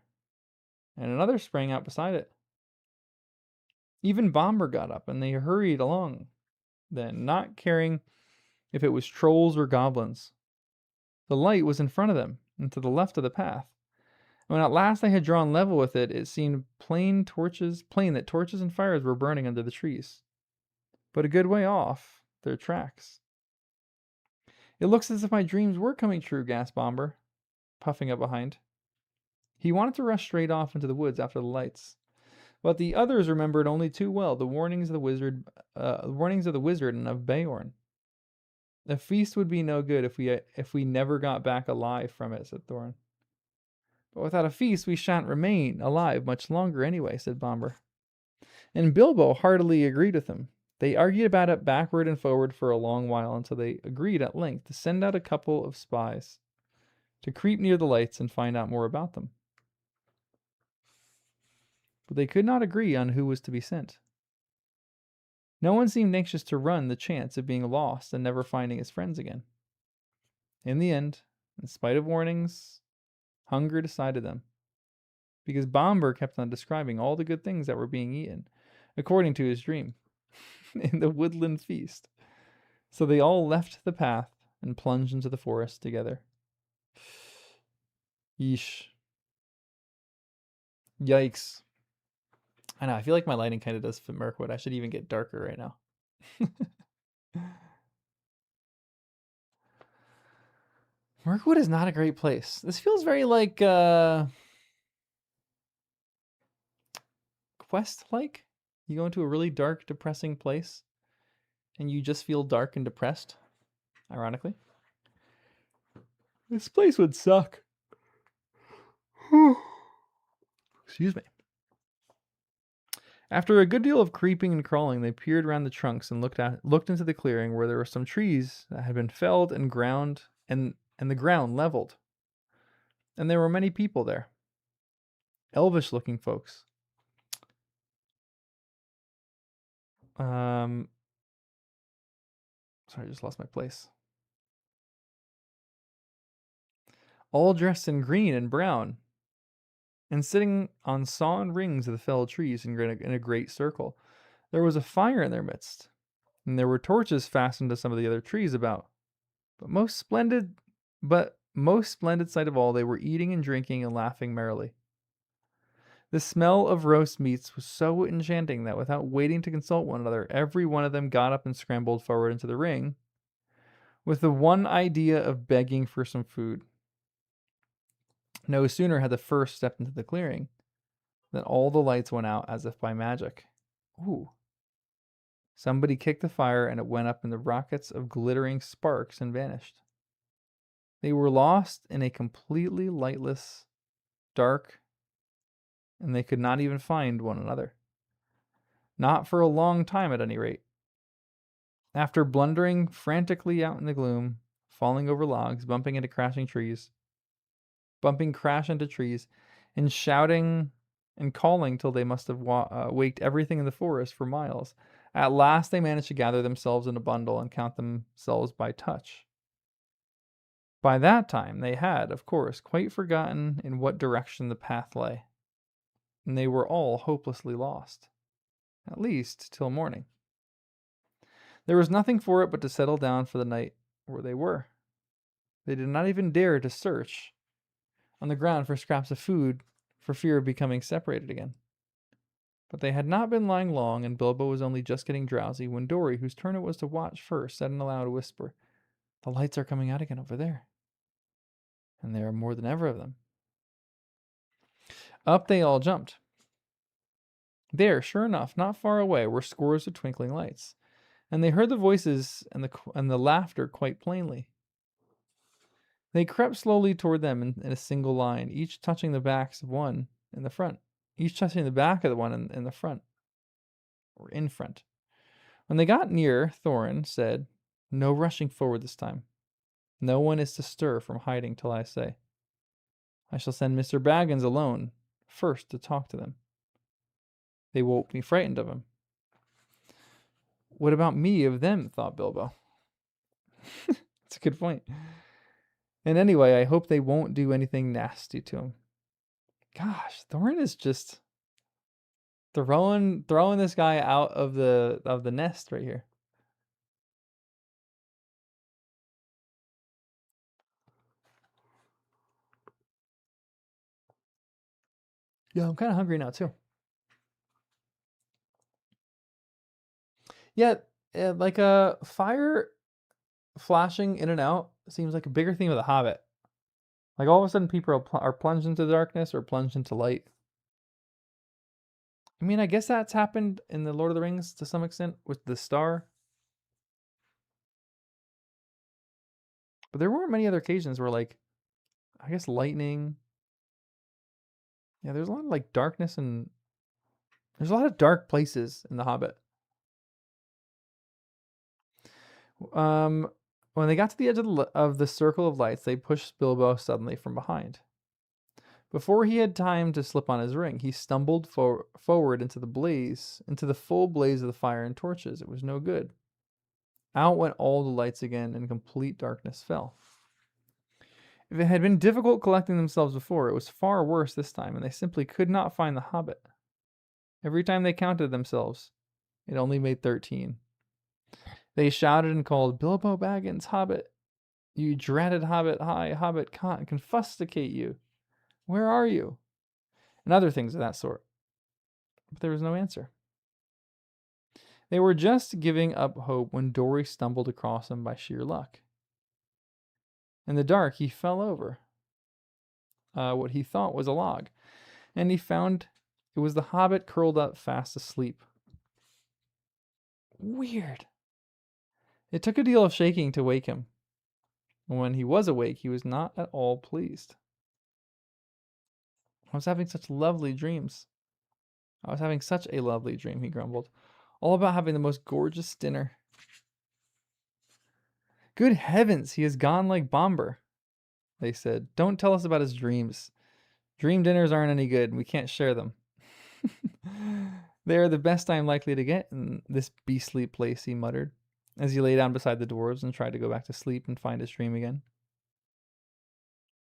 and another sprang out beside it. Even Bomber got up, and they hurried along, then, not caring if it was trolls or goblins. The light was in front of them, and to the left of the path. And when at last they had drawn level with it, it seemed plain that torches and fires were burning under the trees. But a good way off, their tracks. It looks as if my dreams were coming true, gasped Bomber, puffing up behind. He wanted to rush straight off into the woods after the lights, but the others remembered only too well the warnings of the wizard and of Beorn. The feast would be no good if we never got back alive from it, said Thorin. But without a feast, we shan't remain alive much longer anyway, said Bomber. And Bilbo heartily agreed with him. They argued about it backward and forward for a long while until they agreed at length to send out a couple of spies to creep near the lights and find out more about them. But they could not agree on who was to be sent. No one seemed anxious to run the chance of being lost and never finding his friends again. In the end, in spite of warnings, hunger decided them, because Bomber kept on describing all the good things that were being eaten, according to his dream, in the woodland feast. So they all left the path and plunged into the forest together. Yeesh. Yikes. I know, I feel like my lighting kind of does fit Mirkwood. I should even get darker right now. Mirkwood is not a great place. This feels very like Quest-like. You go into a really dark, depressing place, and you just feel dark and depressed, ironically. This place would suck. Excuse me. After a good deal of creeping and crawling, they peered around the trunks and looked into the clearing where there were some trees that had been felled and ground and the ground leveled. And there were many people there. Elvish-looking folks. Sorry, I just lost my place. All dressed in green and brown, and sitting on sawn rings of the felled trees in a great circle. There was a fire in their midst, and there were torches fastened to some of the other trees about. But most splendid sight of all, they were eating and drinking and laughing merrily. The smell of roast meats was so enchanting that without waiting to consult one another, every one of them got up and scrambled forward into the ring with the one idea of begging for some food. No sooner had the first stepped into the clearing than all the lights went out as if by magic. Ooh. Somebody kicked the fire and it went up in the rockets of glittering sparks and vanished. They were lost in a completely lightless, dark, and they could not even find one another. Not for a long time, at any rate. After blundering frantically out in the gloom, falling over logs, bumping crash into trees, and shouting and calling till they must have waked everything in the forest for miles, at last they managed to gather themselves in a bundle and count themselves by touch. By that time, they had, of course, quite forgotten in what direction the path lay, and they were all hopelessly lost, at least till morning. There was nothing for it but to settle down for the night where they were. They did not even dare to search on the ground for scraps of food for fear of becoming separated again. But they had not been lying long, and Bilbo was only just getting drowsy when Dory, whose turn it was to watch first, said in a loud whisper, "The lights are coming out again over there. And there are more than ever of them." Up they all jumped. There, sure enough, not far away, were scores of twinkling lights, and they heard the voices and the laughter quite plainly. They crept slowly toward them in a single line, each touching the backs of one in the front, each touching the back of the one in the front, or in front. When they got near, Thorin said, "No rushing forward this time. No one is to stir from hiding till I say. I shall send Mr. Baggins alone first to talk to them. They won't be frightened of him." What about me of them, thought Bilbo. That's a good point. And anyway, I hope they won't do anything nasty to him. Gosh, Thorin is just throwing this guy out of the nest right here. Yeah, I'm kind of hungry now too. Yeah, like a fire flashing in and out seems like a bigger theme of The Hobbit. Like all of a sudden people are plunged into darkness or plunged into light. I mean, I guess that's happened in the Lord of the Rings to some extent with the star. But there weren't many other occasions where, like, I guess lightning. Yeah, there's a lot of like darkness, and there's a lot of dark places in The Hobbit. When they got to the edge of the circle of lights, they pushed Bilbo suddenly from behind. Before he had time to slip on his ring, he stumbled forward into the full blaze of the fire and torches. It was no good. Out went all the lights again, and complete darkness fell. If it had been difficult collecting themselves before, it was far worse this time, and they simply could not find the Hobbit. Every time they counted themselves, it only made 13. They shouted and called, "Bilbo Baggins, Hobbit! You dreaded Hobbit, Hobbit can't confusticate you. Where are you?" And other things of that sort. But there was no answer. They were just giving up hope when Dory stumbled across him by sheer luck. In the dark, he fell over what he thought was a log, and he found it was the Hobbit curled up fast asleep. Weird. It took a deal of shaking to wake him. And when he was awake, he was not at all pleased. I was having such lovely dreams. I was having such a lovely dream, he grumbled. All about having the most gorgeous dinner. Good heavens, he has gone like Bomber, they said. Don't tell us about his dreams. Dream dinners aren't any good, and we can't share them. They are the best I am likely to get in this beastly place, he muttered, as he lay down beside the dwarves and tried to go back to sleep and find his dream again.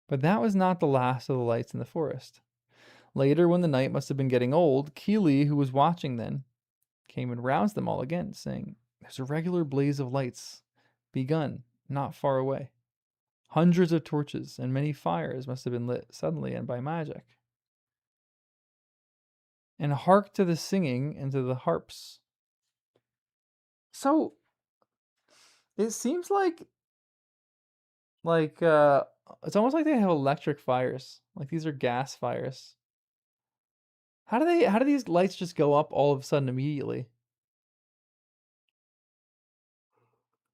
But that was not the last of the lights in the forest. Later, when the night must have been getting old, Keely, who was watching then, came and roused them all again, saying, "There's a regular blaze of lights begun not far away. Hundreds of torches and many fires must have been lit suddenly and by magic. And hark to the singing and to the harps." So it seems like it's almost like they have electric fires. Like these are gas fires. How do these lights just go up all of a sudden immediately?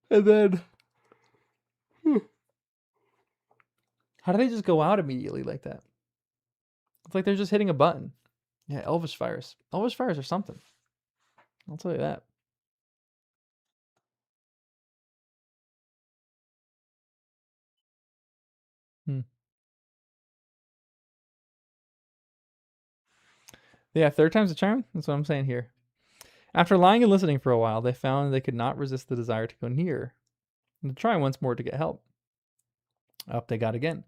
And then how do they just go out immediately like that? It's like they're just hitting a button. Yeah, Elvish fires. Elvish fires are something. I'll tell you that. Hmm. Yeah, third time's a charm. That's what I'm saying here. After lying and listening for a while, they found they could not resist the desire to go near and to try once more to get help. Up they got again.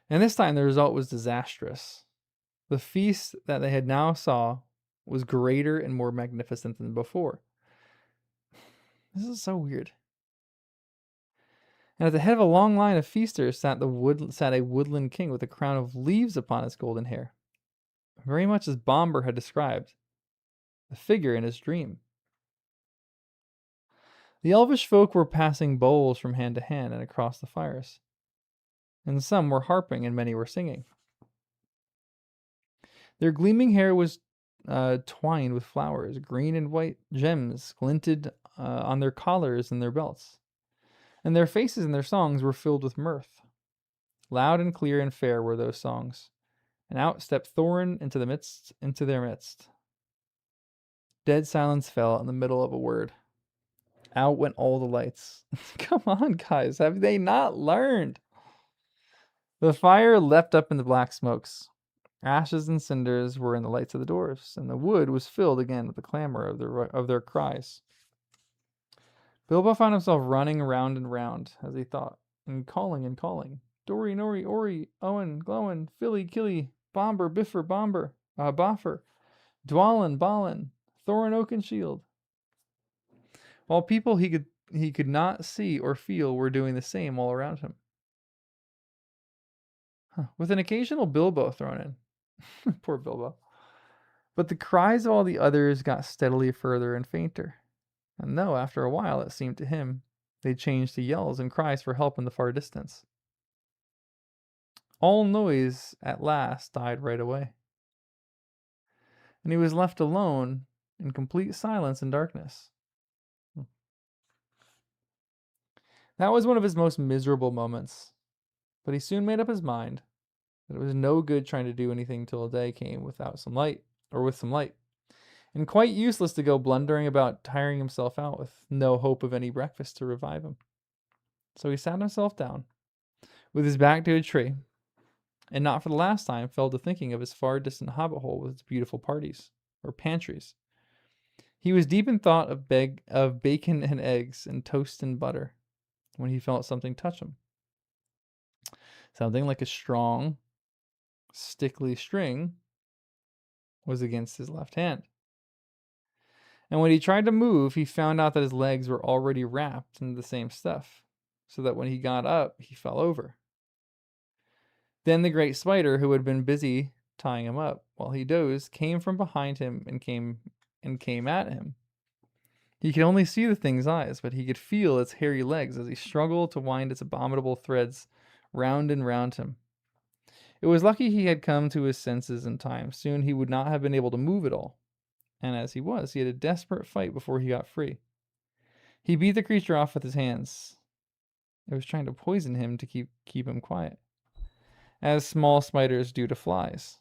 And this time the result was disastrous. The feast that they had now saw was greater and more magnificent than before. This is so weird. And at the head of a long line of feasters sat a woodland king with a crown of leaves upon his golden hair, very much as Bomber had described the figure in his dream. The elvish folk were passing bowls from hand to hand and across the fires, and some were harping and many were singing. Their gleaming hair was twined with flowers. Green and white gems glinted on their collars and their belts, and their faces and their songs were filled with mirth. Loud and clear and fair were those songs, and out stepped Thorin into their midst. Dead silence fell in the middle of a word. Out went all the lights. Come on, guys, have they not learned? The fire leapt up in the black smokes. Ashes and cinders were in the lights of the dwarfs, and the wood was filled again with the clamor of their cries. Bilbo found himself running round and round as he thought, and calling. Dori, Nori, Ori, Owen, Glowen, Philly, Killy, Bomber, Biffer, Boffer, Dwalin, Balin, Thorin, Oakenshield. While people he could not see or feel were doing the same all around him. With an occasional Bilbo thrown in. Poor Bilbo. But the cries of all the others got steadily further and fainter. And though after a while it seemed to him they changed to yells and cries for help in the far distance, all noise at last died right away. And he was left alone in complete silence and darkness. That was one of his most miserable moments. But he soon made up his mind that it was no good trying to do anything till a day came without some light, or with some light, and quite useless to go blundering about tiring himself out with no hope of any breakfast to revive him. So he sat himself down, with his back to a tree, and not for the last time fell to thinking of his far distant hobbit hole with its beautiful parties, or pantries. He was deep in thought of bacon and eggs and toast and butter, when he felt something touch him. Something like a strong, stickly string was against his left hand. And when he tried to move, he found out that his legs were already wrapped in the same stuff, so that when he got up, he fell over. Then the great spider, who had been busy tying him up while he dozed, came from behind him and came at him. He could only see the thing's eyes, but he could feel its hairy legs as he struggled to wind its abominable threads round and round him. It was lucky he had come to his senses in time. Soon he would not have been able to move at all. And as he was, he had a desperate fight before he got free. He beat the creature off with his hands. It was trying to poison him to keep him quiet, as small spiders do to flies,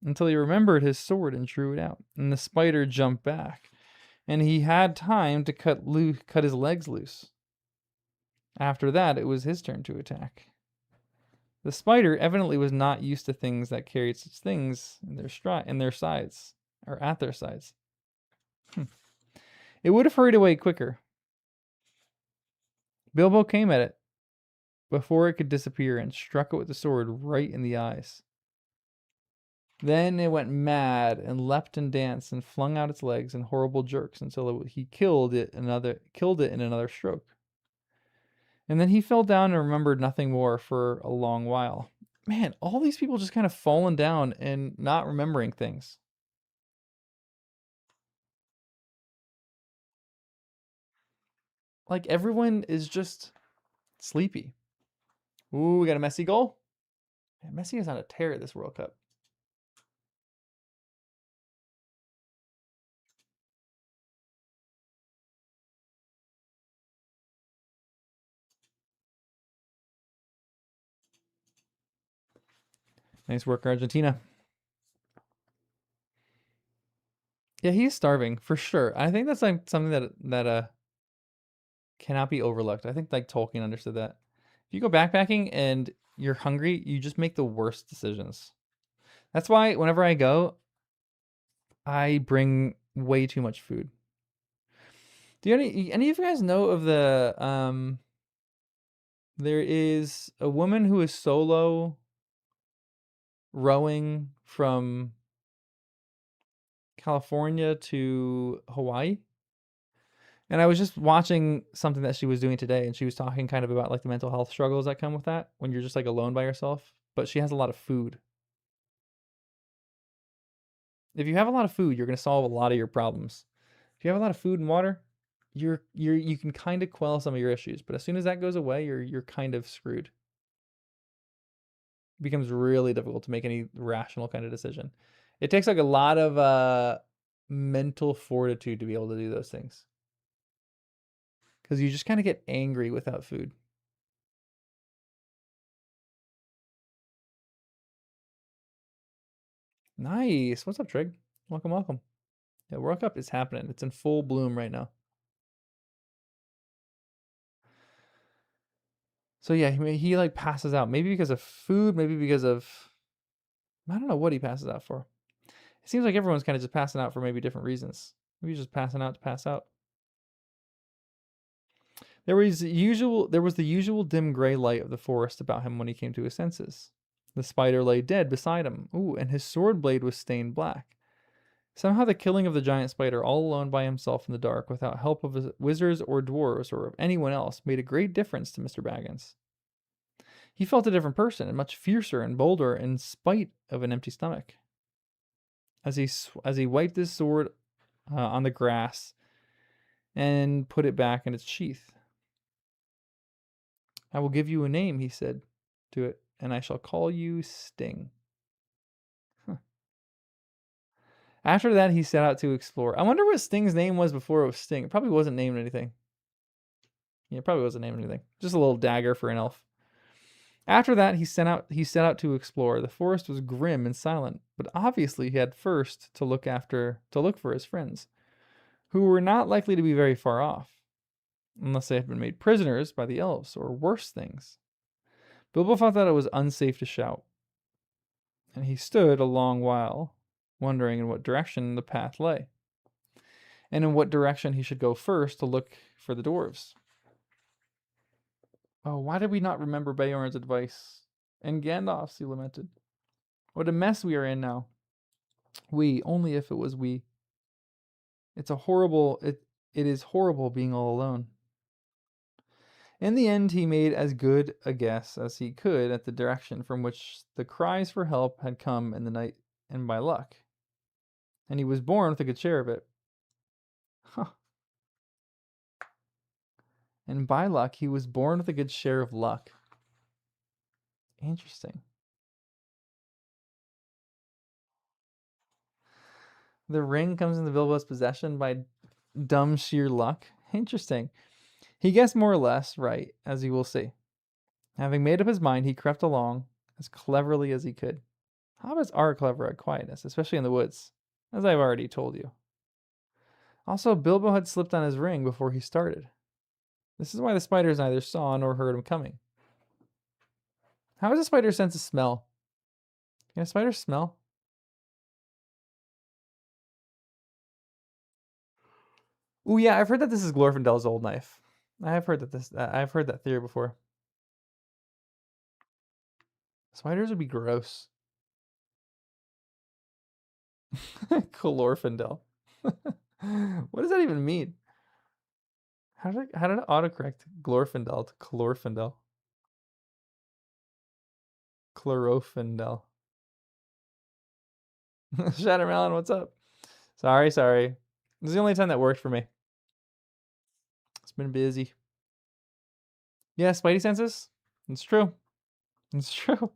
until he remembered his sword and drew it out. And the spider jumped back, and he had time to cut his legs loose. After that, it was his turn to attack. The spider evidently was not used to things that carried such things in their sides. or at their sides. It would have hurried away quicker. Bilbo came at it before it could disappear and struck it with the sword right in the eyes. Then it went mad and leapt and danced and flung out its legs in horrible jerks until he killed it in another stroke. And then he fell down and remembered nothing more for a long while. Man, all these people just kind of falling down and not remembering things. Like everyone is just sleepy. Ooh, we got a Messi goal. Man, Messi is on a tear this World Cup. Nice work, Argentina. Yeah, he's starving for sure. I think that's like something that cannot be overlooked. I think like Tolkien understood that. If you go backpacking and you're hungry, you just make the worst decisions. That's why whenever I go, I bring way too much food. Do any of you guys know of the there is a woman who is solo rowing from California to Hawaii? And I was just watching something that she was doing today, and she was talking kind of about like the mental health struggles that come with that when you're just like alone by yourself. But she has a lot of food. If you have a lot of food, you're gonna solve a lot of your problems. If you have a lot of food and water, you can kind of quell some of your issues. But as soon as that goes away, you're kind of screwed. It becomes really difficult to make any rational kind of decision. It takes like a lot of mental fortitude to be able to do those things. Because you just kind of get angry without food. Nice. What's up, Trig? Welcome, welcome. Yeah, World Cup is happening. It's in full bloom right now. So yeah, he like passes out. Maybe because of food, maybe because of I don't know what he passes out for. It seems like everyone's kind of just passing out for maybe different reasons. Maybe he's just passing out to pass out. There was the usual dim gray light of the forest about him when he came to his senses. The spider lay dead beside him. Ooh, and his sword blade was stained black. Somehow the killing of the giant spider all alone by himself in the dark without help of wizards or dwarves or of anyone else made a great difference to Mr. Baggins. He felt a different person and much fiercer and bolder in spite of an empty stomach. As he wiped his sword on the grass and put it back in its sheath. I will give you a name, he said to it, and I shall call you Sting. Huh. After that, he set out to explore. I wonder what Sting's name was before it was Sting. It probably wasn't named anything. Yeah, it probably wasn't named anything. Just a little dagger for an elf. After that, he set out to explore. The forest was grim and silent, but obviously he had first to look for his friends, who were not likely to be very far off, unless they had been made prisoners by the elves or worse things. Bilbo thought that it was unsafe to shout, and he stood a long while, wondering in what direction the path lay, and in what direction he should go first to look for the dwarves. Oh, why did we not remember Beorn's advice? And Gandalf's, he lamented. What a mess we are in now. We, only if it was we. It is horrible being all alone. In the end, he made as good a guess as he could at the direction from which the cries for help had come in the night, and by luck. And he was born with a good share of it. Huh. And by luck, he was born with a good share of luck. Interesting. The ring comes into Bilbo's possession by dumb sheer luck. Interesting. He guessed more or less right, as you will see. Having made up his mind, he crept along as cleverly as he could. Hobbits are clever at quietness, especially in the woods, as I've already told you. Also, Bilbo had slipped on his ring before he started. This is why the spiders neither saw nor heard him coming. How does a spider sense of smell? Can a spider smell? Oh yeah, I've heard that this is Glorfindel's old knife. I have heard that I've heard that theory before. Spiders would be gross. Glorfindel. What does that even mean? How did it autocorrect Glorfindel to Chlorfindel? Chlorophyndel. Shattermelon, what's up? Sorry. This is the only time that worked for me. It's been busy. Yeah, Spidey senses. It's true. It's true.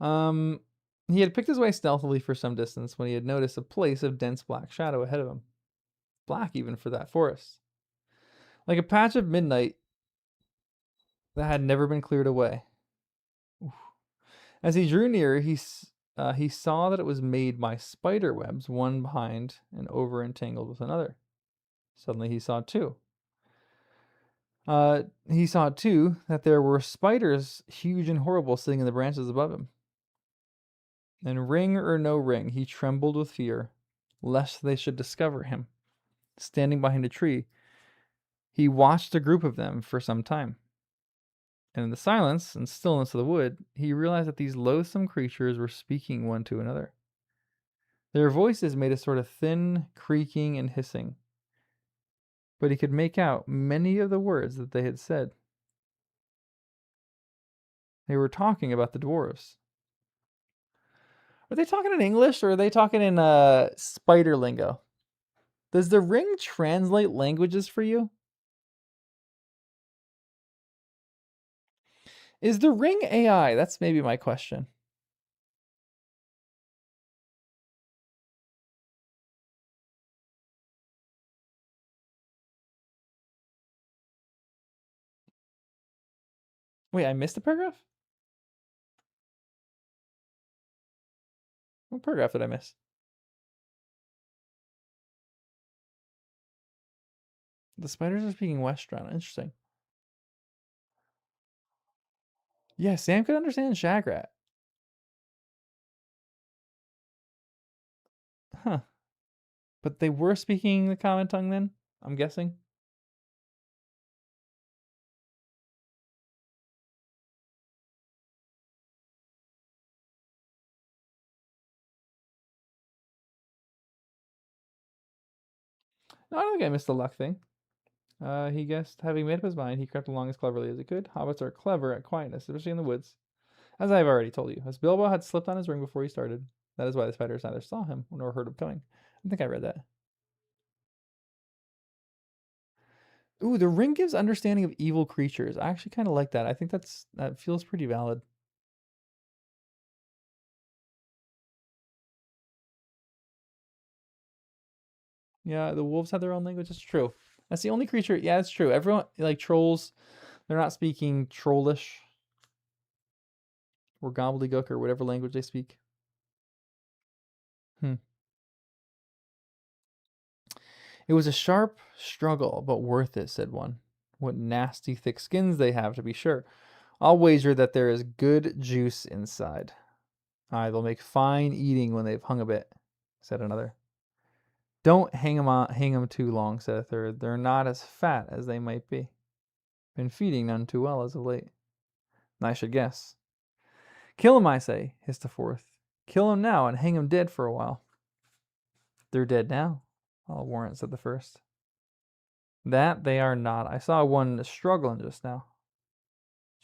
Um, he had picked his way stealthily for some distance when he had noticed a place of dense black shadow ahead of him. Black even for that forest. Like a patch of midnight that had never been cleared away. Oof. As he drew near, he saw that it was made by spider webs, one behind and over entangled with another. Suddenly he saw two. That there were spiders, huge and horrible, sitting in the branches above him. And ring or no ring, he trembled with fear, lest they should discover him. Standing behind a tree, he watched a group of them for some time. And in the silence and stillness of the wood, he realized that these loathsome creatures were speaking one to another. Their voices made a sort of thin creaking and hissing, but he could make out many of the words that they had said. They were talking about the dwarves. Are they talking in English or are they talking in spider lingo? Does the ring translate languages for you? Is the ring AI? That's maybe my question. Wait, I missed a paragraph? What paragraph did I miss? The spiders are speaking Westron. Interesting. Yeah, Sam could understand Shagrat. Huh. But they were speaking the common tongue then, I'm guessing. No, I don't think I missed the luck thing. He guessed, having made up his mind, he crept along as cleverly as he could. Hobbits are clever at quietness, especially in the woods. As I have already told you, as Bilbo had slipped on his ring before he started. That is why the spiders neither saw him nor heard him coming. I think I read that. Ooh, the ring gives understanding of evil creatures. I actually kind of like that. I think that feels pretty valid. Yeah, the wolves have their own language. It's true. That's the only creature. Yeah, it's true. Everyone, like trolls, they're not speaking trollish or gobbledygook or whatever language they speak. Hmm. It was a sharp struggle, but worth it, said one. What nasty thick skins they have, to be sure. I'll wager that there is good juice inside. Aye, they'll make fine eating when they've hung a bit, said another. Don't hang 'em too long, said a third. They're not as fat as they might be. Been feeding none too well as of late. I should guess. Kill 'em, I say, hissed a fourth. Kill 'em now and hang 'em dead for a while. They're dead now, I'll warrant, said the first. That they are not. I saw one struggling just now.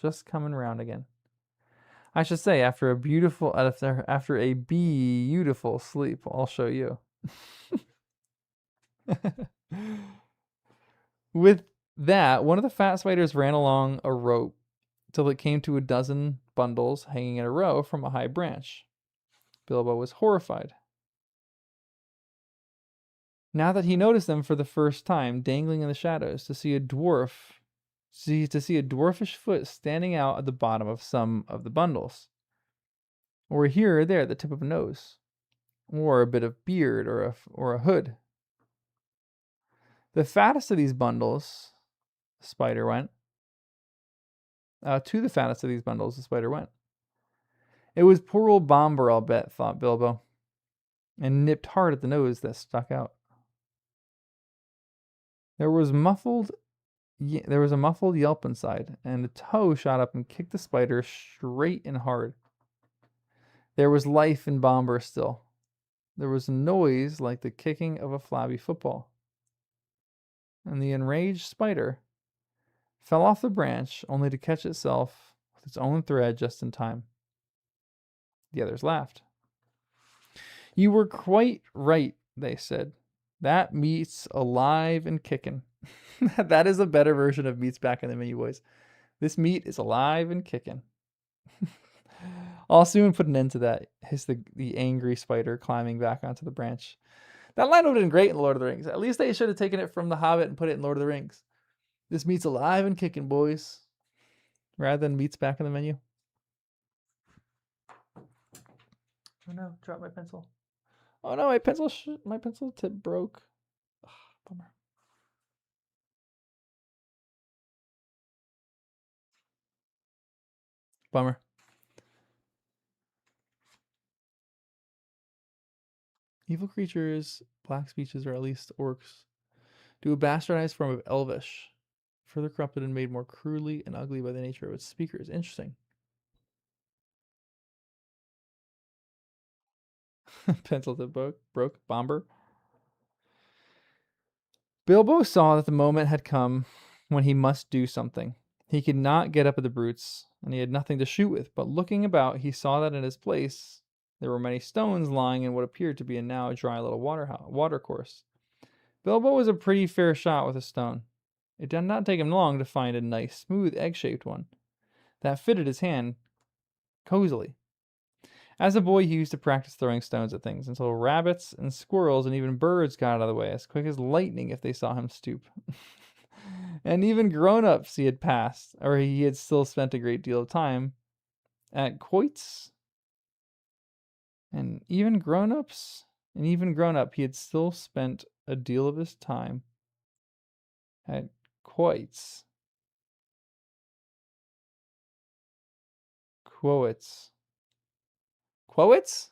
Just coming round again. I should say, after a beautiful sleep, I'll show you. With that, one of the fat spiders ran along a rope till it came to a dozen bundles hanging in a row from a high branch. Bilbo was horrified. Now that he noticed them for the first time, dangling in the shadows, to see a dwarfish foot standing out at the bottom of some of the bundles, or here or there the tip of a nose, or a bit of beard or a hood. The fattest of these bundles, the spider went. To the fattest of these bundles, the spider went. It was poor old Bomber, I'll bet, thought Bilbo, and nipped hard at the nose that stuck out. There was a muffled yelp inside, and a toe shot up and kicked the spider straight and hard. There was life in Bomber still. There was a noise like the kicking of a flabby football. And the enraged spider fell off the branch only to catch itself with its own thread just in time. The others laughed. You were quite right, they said. That meat's alive and kicking. That is a better version of meat's back in the menu, boys. This meat is alive and kicking. I'll soon put an end to that, hissed the angry spider, climbing back onto the branch. That line would have been great in Lord of the Rings. At least they should have taken it from The Hobbit and put it in Lord of the Rings. This meat's alive and kicking, boys. Rather than meat's back in the menu. Oh no, dropped my pencil. Oh no, my pencil tip broke. Ugh, bummer. Bummer. Evil creatures, black speeches, or at least orcs, do a bastardized form of Elvish, further corrupted and made more cruelly and ugly by the nature of its speakers. Interesting. Pencil tip broke. Bomber. Bilbo saw that the moment had come when he must do something. He could not get up at the brutes, and he had nothing to shoot with, but looking about, he saw that in his place there were many stones lying in what appeared to be a now dry little watercourse. Bilbo was a pretty fair shot with a stone. It did not take him long to find a nice, smooth, egg-shaped one that fitted his hand cozily. As a boy, he used to practice throwing stones at things until rabbits and squirrels and even birds got out of the way as quick as lightning if they saw him stoop. And even grown-ups he had still spent a great deal of time at quoits. And even grown-up, he had still spent a deal of his time at quoits. Quoits. Quoits?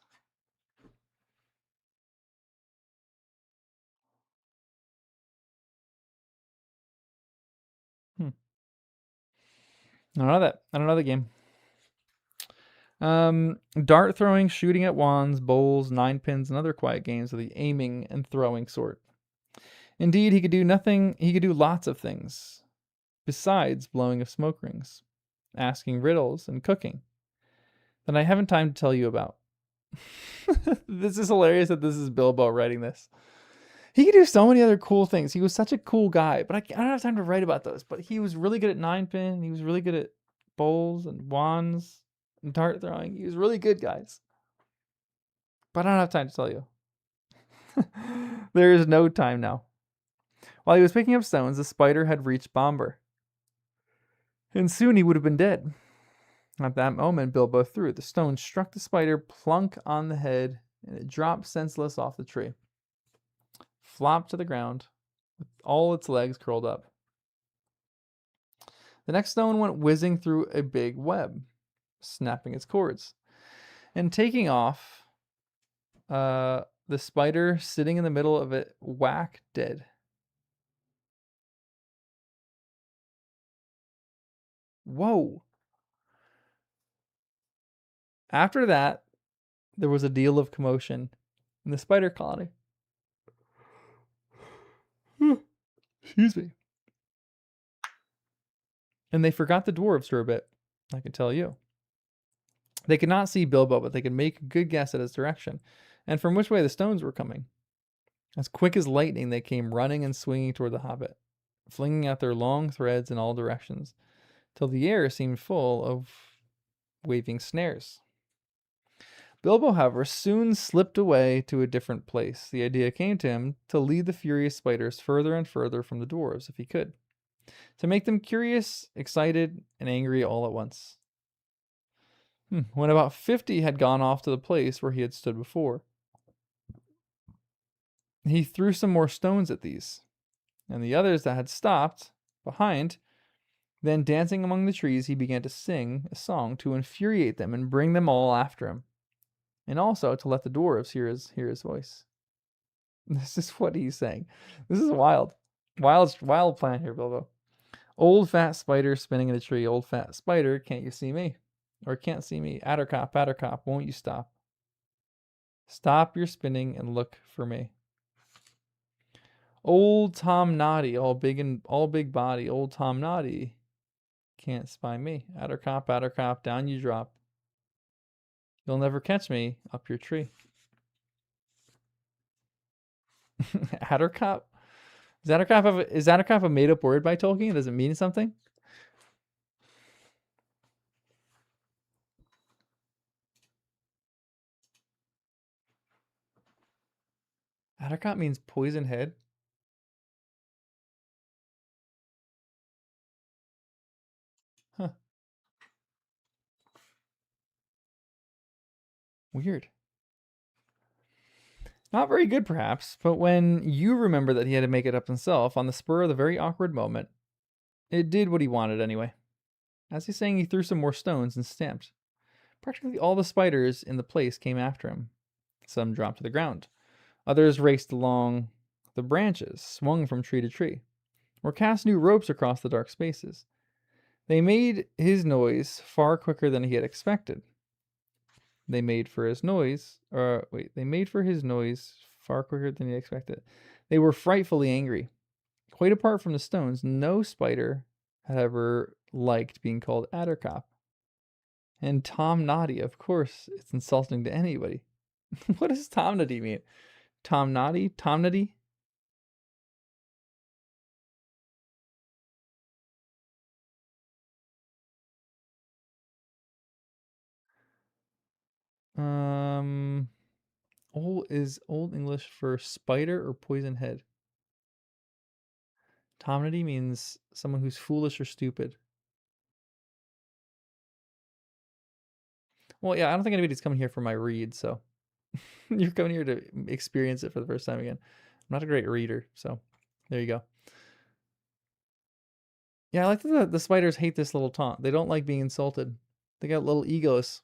I don't know the game. Dart throwing, shooting at wands, bowls, nine pins, and other quiet games of the aiming and throwing sort. Indeed, he could do lots of things, besides blowing of smoke rings, asking riddles, and cooking, that I haven't time to tell you about. This is hilarious that this is Bilbo writing this. He could do so many other cool things. He was such a cool guy, but I don't have time to write about those. But he was really good at nine pin. He was really good at bowls and wands and dart throwing. He was really good, guys. But I don't have time to tell you. There is no time now. While he was picking up stones, the spider had reached Bomber. And soon he would have been dead. At that moment, Bilbo threw. The stone struck the spider plunk on the head, and it dropped senseless off the tree. Flopped to the ground, with all its legs curled up. The next stone went whizzing through a big web, snapping its cords, and taking off. The spider sitting in the middle of it, whack dead. Whoa. After that, there was a deal of commotion in the spider colony. Excuse me. And they forgot the dwarves for a bit, I can tell you. They could not see Bilbo, but they could make a good guess at his direction, and from which way the stones were coming. As quick as lightning, they came running and swinging toward the hobbit, flinging out their long threads in all directions, till the air seemed full of waving snares. Bilbo, however, soon slipped away to a different place. The idea came to him to lead the furious spiders further and further from the dwarves, if he could, to make them curious, excited, and angry all at once. When about 50 had gone off to the place where he had stood before, he threw some more stones at these, and the others that had stopped behind Then, dancing among the trees, he began to sing a song to infuriate them and bring them all after him, and also to let the dwarves hear his voice. This is what he's saying. This is wild. Wild plan here, Bilbo. Old fat spider spinning in a tree. Old fat spider, can't you see me? Or can't see me. Attercop, won't you stop? Stop your spinning and look for me. Old Tom Noddy, all big body. Old Tom Noddy can't spy me. Attercop, down you drop. You'll never catch me up your tree. Attercop? Is Attercop a made up word by Tolkien? Does it mean something? Attercop means poison head. Huh. Weird. Not very good, perhaps, but when you remember that he had to make it up himself on the spur of the very awkward moment, it did what he wanted anyway. As he's saying, he threw some more stones and stamped. Practically all the spiders in the place came after him. Some dropped to the ground. Others raced along the branches, swung from tree to tree, or cast new ropes across the dark spaces. They made his noise far quicker than he had expected. They made for his noise far quicker than he expected. They were frightfully angry. Quite apart from the stones, no spider had ever liked being called Attercop. And Tom Noddy, of course, it's insulting to anybody. What does Tom Noddy mean? Tom Noddy? Tom Noddy? Old English for spider or poison head? Tomnity means someone who's foolish or stupid. Well, yeah, I don't think anybody's coming here for my read, so you're coming here to experience it for the first time again. I'm not a great reader, so there you go. Yeah, I like that the spiders hate this little taunt. They don't like being insulted. They got little egos.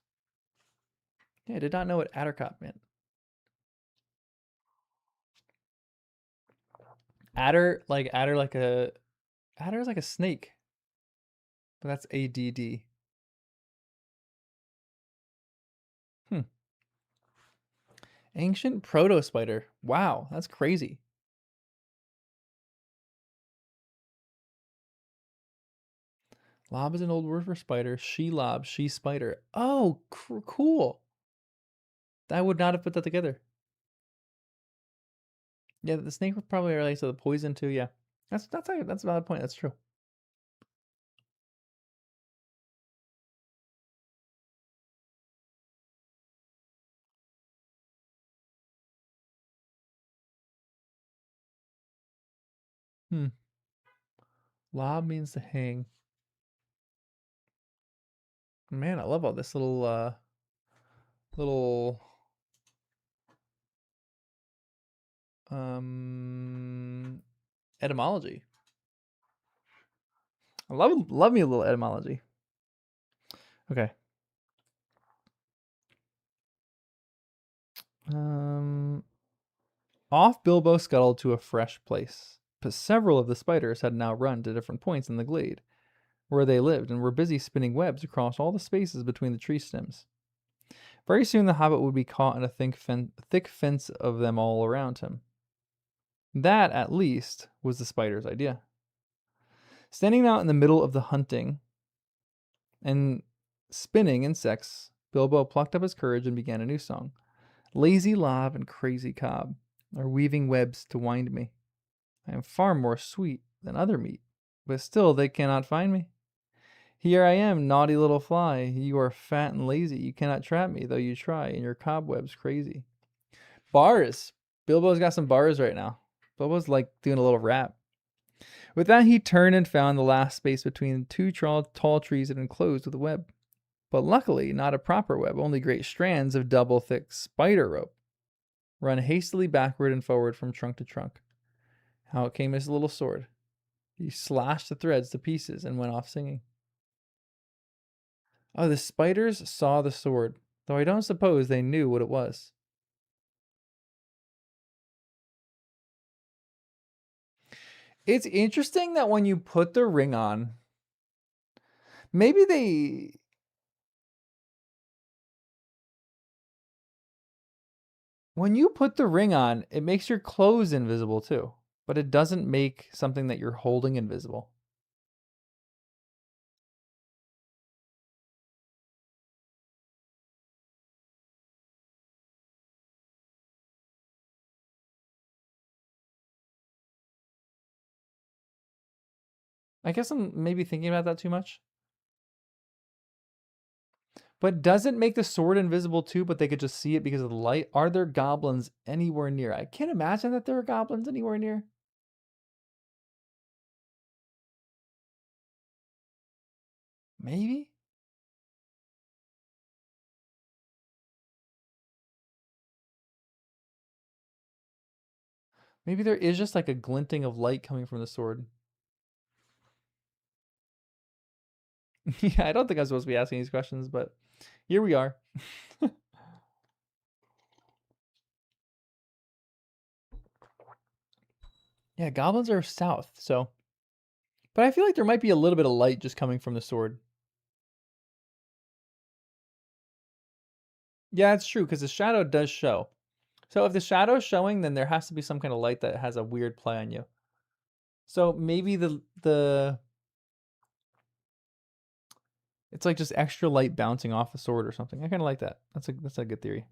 Yeah, I did not know what Attercop meant. Adder like a adder is like a snake, but that's ADD. Ancient proto spider. Wow, that's crazy. Lob is an old word for spider. She lob, she spider. Oh, cool. I would not have put that together. Yeah, the snake would probably relate to the poison too. Yeah, that's a valid point. That's true. Lob means to hang. Man, I love all this little etymology. I love me a little etymology. Okay. Off Bilbo scuttled to a fresh place, but several of the spiders had now run to different points in the glade where they lived and were busy spinning webs across all the spaces between the tree stems. Very soon the hobbit would be caught in a thick fence of them all around him. That, at least, was the spider's idea. Standing out in the middle of the hunting and spinning insects, Bilbo plucked up his courage and began a new song. Lazy Lob and Crazy Cob are weaving webs to wind me. I am far more sweet than other meat, but still they cannot find me. Here I am, naughty little fly. You are fat and lazy. You cannot trap me, though you try, and your cobweb's crazy. Bars. Bilbo's got some bars right now. Bilbo's like doing a little rap. With that, he turned and found the last space between two tall trees that enclosed with a web. But luckily, not a proper web, only great strands of double thick spider rope run hastily backward and forward from trunk to trunk. Out came his little sword. He slashed the threads to pieces and went off singing. Oh, the spiders saw the sword, though I don't suppose they knew what it was. It's interesting that when you put the ring on, maybe they. When you put the ring on, it makes your clothes invisible too, but it doesn't make something that you're holding invisible. I guess I'm maybe thinking about that too much. But does it make the sword invisible too, but they could just see it because of the light? Are there goblins anywhere near? I can't imagine that there are goblins anywhere near. Maybe? Maybe there is just like a glinting of light coming from the sword. Yeah, I don't think I'm supposed to be asking these questions, but here we are. Yeah, goblins are south, so. But I feel like there might be a little bit of light just coming from the sword. Yeah, it's true, because the shadow does show. So if the shadow is showing, then there has to be some kind of light that has a weird play on you. So maybe the it's like just extra light bouncing off the sword or something. I kind of like that. That's a good theory.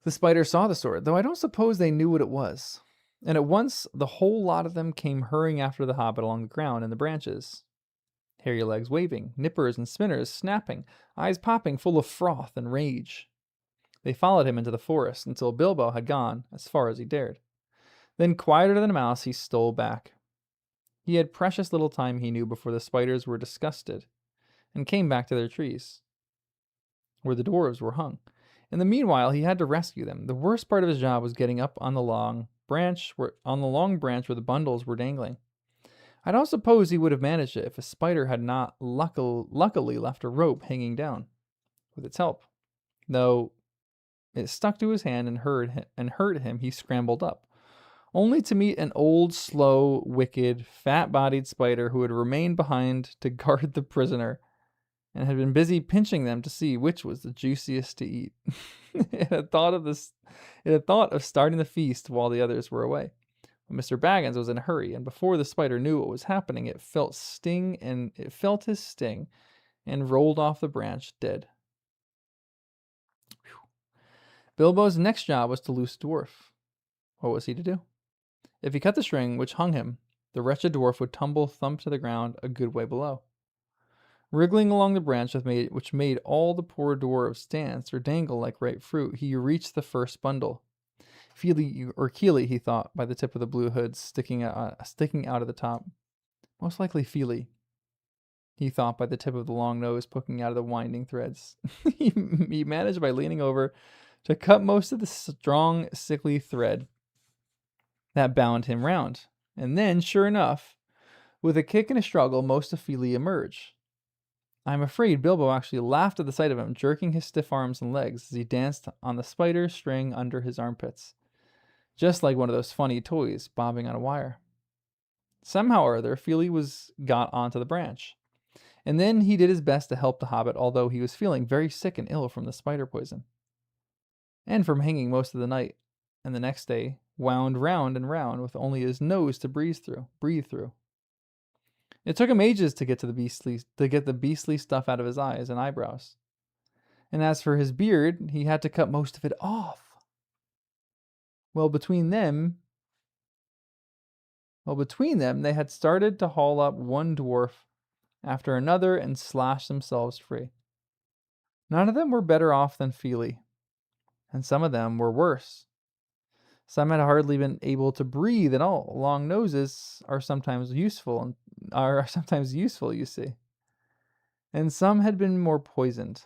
The spider saw the sword, though I don't suppose they knew what it was. And at once the whole lot of them came hurrying after the hobbit along the ground and the branches, hairy legs waving, nippers and spinners snapping, eyes popping full of froth and rage. They followed him into the forest until Bilbo had gone as far as he dared. Then, quieter than a mouse, he stole back. He had precious little time, he knew, before the spiders were disgusted and came back to their trees, where the dwarves were hung. In the meanwhile, he had to rescue them. The worst part of his job was getting up on the long branch where the bundles were dangling. I don't suppose he would have managed it if a spider had not luckily left a rope hanging down. With its help, though it stuck to his hand and hurt him, he scrambled up, only to meet an old, slow, wicked, fat-bodied spider who had remained behind to guard the prisoner and had been busy pinching them to see which was the juiciest to eat. It had thought of starting the feast while the others were away. But Mr. Baggins was in a hurry, and before the spider knew what was happening, it felt his sting and rolled off the branch dead. Whew. Bilbo's next job was to loose the dwarf. What was he to do? If he cut the string which hung him, the wretched dwarf would tumble thump to the ground a good way below. Wriggling along the branch which made all the poor dwarves dance or dangle like ripe fruit, he reached the first bundle. Feely or Keely, he thought, by the tip of the blue hood sticking out of the top. Most likely Feely, he thought, by the tip of the long nose poking out of the winding threads. He managed by leaning over to cut most of the strong, sickly thread that bound him round. And then, sure enough, with a kick and a struggle, most of Feely emerged. I'm afraid Bilbo actually laughed at the sight of him, jerking his stiff arms and legs as he danced on the spider string under his armpits, just like one of those funny toys bobbing on a wire. Somehow or other, Feely got onto the branch, and then he did his best to help the hobbit, although he was feeling very sick and ill from the spider poison, and from hanging most of the night, and the next day wound round and round with only his nose to breathe through. It took him ages to get the beastly stuff out of his eyes and eyebrows. And as for his beard, he had to cut most of it off. Between them, they had started to haul up one dwarf after another and slash themselves free. None of them were better off than Feely, and some of them were worse. Some had hardly been able to breathe at all. Long noses are sometimes useful, you see. And some had been more poisoned.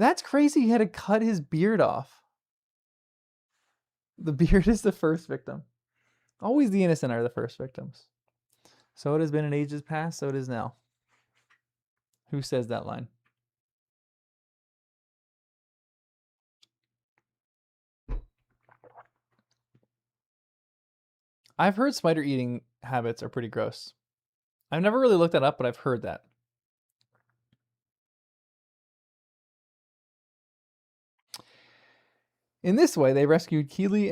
That's crazy. He had to cut his beard off. The beard is the first victim. Always the innocent are the first victims. So it has been in ages past, so it is now. Who says that line? I've heard spider eating habits are pretty gross. I've never really looked that up, but I've heard that. In this way, they rescued Keely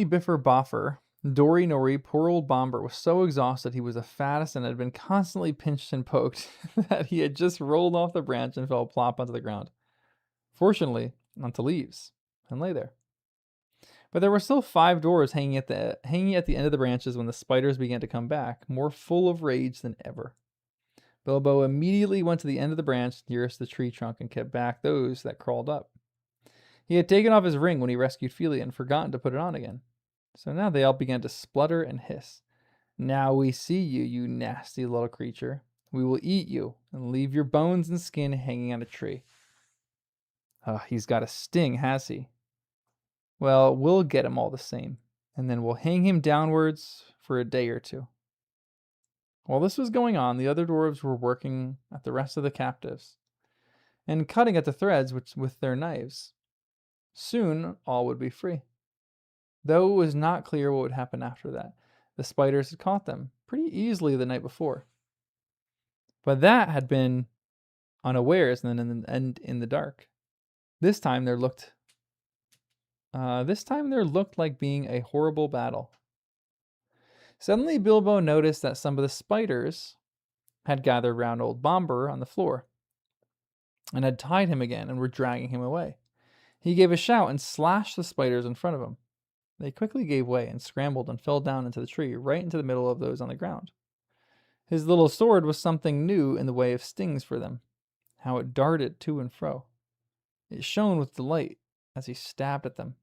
Biffer Boffer. Dory Nori, poor old Bomber, was so exhausted he was the fattest and had been constantly pinched and poked that he had just rolled off the branch and fell plop onto the ground. Fortunately, onto leaves, and lay there. But there were still 5 dwarves hanging at the end of the branches when the spiders began to come back, more full of rage than ever. Bilbo immediately went to the end of the branch nearest the tree trunk and kept back those that crawled up. He had taken off his ring when he rescued Felia and forgotten to put it on again. So now they all began to splutter and hiss. Now we see you, you nasty little creature. We will eat you and leave your bones and skin hanging on a tree. He's got a sting, has he? Well, we'll get him all the same, and then we'll hang him downwards for a day or 2. While this was going on, the other dwarves were working at the rest of the captives and cutting at the threads with their knives. Soon, all would be free. Though it was not clear what would happen after that. The spiders had caught them pretty easily the night before. But that had been unawares and in the dark. This time there looked like being a horrible battle. Suddenly Bilbo noticed that some of the spiders had gathered round old Bomber on the floor and had tied him again and were dragging him away. He gave a shout and slashed the spiders in front of him. They quickly gave way and scrambled and fell down into the tree, right into the middle of those on the ground. His little sword was something new in the way of stings for them. How it darted to and fro. It shone with delight as he stabbed at them.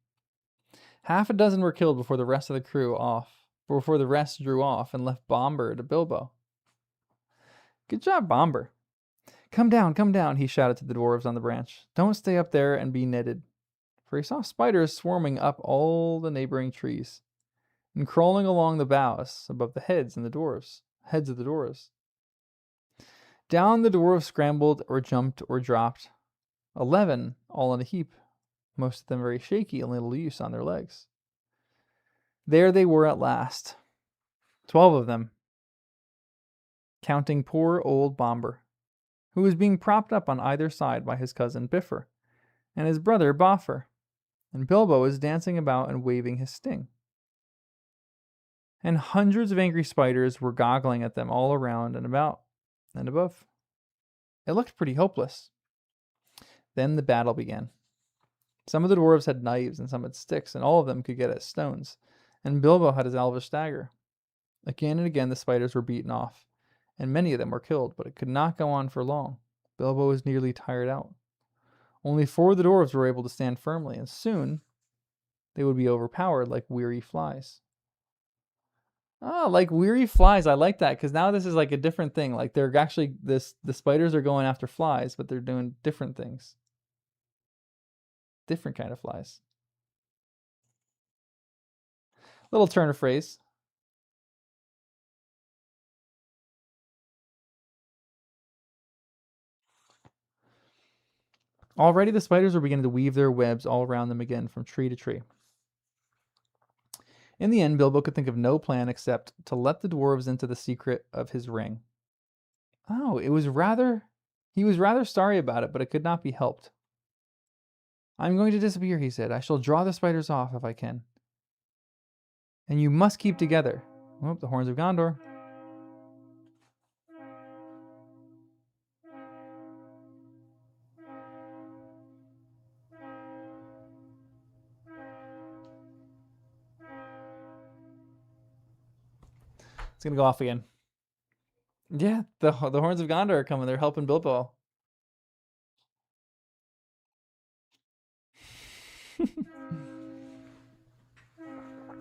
Half a dozen were killed before the rest drew off and left Bomber to Bilbo. Good job, Bomber. Come down, he shouted to the dwarves on the branch. Don't stay up there and be knitted. For he saw spiders swarming up all the neighboring trees and crawling along the boughs above the heads of the dwarves. Down the dwarves scrambled or jumped or dropped. 11 all in a heap, most of them very shaky and little use on their legs. There they were at last, 12 of them, counting poor old Bomber, who was being propped up on either side by his cousin Biffer and his brother Boffer, and Bilbo was dancing about and waving his sting. And hundreds of angry spiders were goggling at them all around and about and above. It looked pretty hopeless. Then the battle began. Some of the dwarves had knives and some had sticks, and all of them could get at stones, and Bilbo had his elvish dagger. Again and again the spiders were beaten off, and many of them were killed, but it could not go on for long. Bilbo was nearly tired out. Only 4 of the dwarves were able to stand firmly, and soon they would be overpowered like weary flies. Like weary flies. I like that, because now this is like a different thing. Like they're actually, the spiders are going after flies, but they're doing different things. Different kind of flies. Little turn of phrase. Already the spiders were beginning to weave their webs all around them again from tree to tree. In the end, Bilbo could think of no plan except to let the dwarves into the secret of his ring. He was rather sorry about it, but it could not be helped. I'm going to disappear, he said. I shall draw the spiders off if I can. And you must keep together. Oh, the horns of Gondor. It's going to go off again. Yeah, the horns of Gondor are coming. They're helping Bilbo.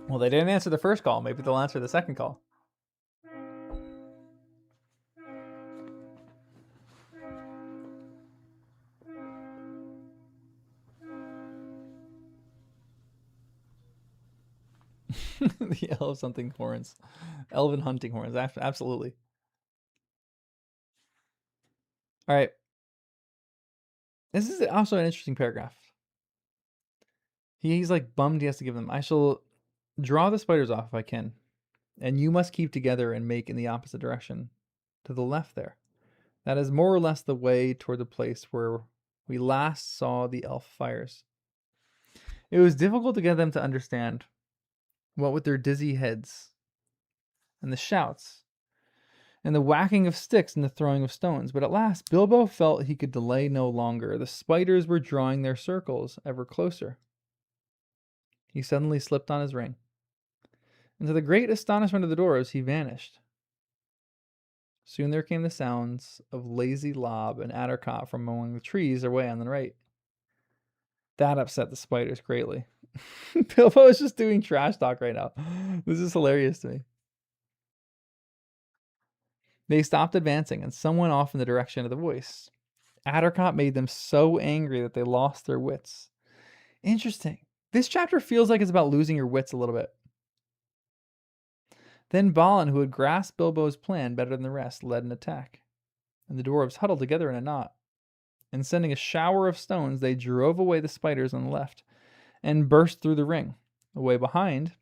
Well, they didn't answer the first call. Maybe they'll answer the second call. The elves hunting horns. Elven hunting horns. Absolutely. All right. This is also an interesting paragraph. He's like bummed he has to give them. I shall draw the spiders off if I can, and you must keep together and make in the opposite direction, to the left there. That is more or less the way toward the place where we last saw the elf fires. It was difficult to get them to understand, what with their dizzy heads, and the shouts, and the whacking of sticks and the throwing of stones. But at last Bilbo felt he could delay no longer. The spiders were drawing their circles ever closer. He suddenly slipped on his ring, and to the great astonishment of the dwarves, he vanished. Soon there came the sounds of Lazy Lob and Attercot from among the trees away on the right. That upset the spiders greatly. Bilbo is just doing trash talk right now. This is hilarious to me. They stopped advancing, and some went off in the direction of the voice. Attercot made them so angry that they lost their wits. Interesting. This chapter feels like it's about losing your wits a little bit. Then Balin, who had grasped Bilbo's plan better than the rest, led an attack, and the dwarves huddled together in a knot. And sending a shower of stones, they drove away the spiders on the left, and burst through the ring. Away behind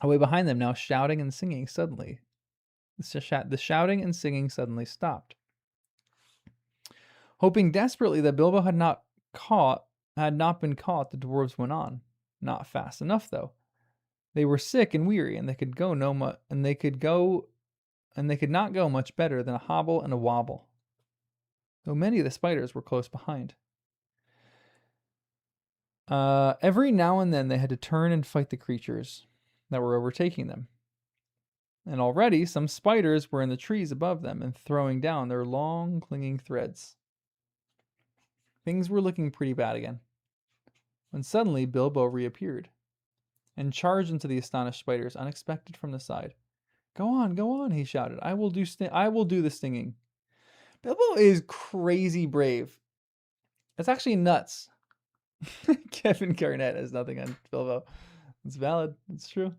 them, now shouting and singing suddenly. The shouting and singing suddenly stopped. Hoping desperately that Bilbo had not been caught, the dwarves went on. Not fast enough, though. They were sick and weary, and they could not go much better than a hobble and a wobble, though many of the spiders were close behind. Every now and then they had to turn and fight the creatures that were overtaking them. And already some spiders were in the trees above them and throwing down their long clinging threads. Things were looking pretty bad again, when suddenly Bilbo reappeared and charged into the astonished spiders, unexpected from the side. Go on, he shouted. I will do the stinging. Bilbo is crazy brave. It's actually nuts. Kevin Garnett has nothing on Bilbo. It's valid. It's true.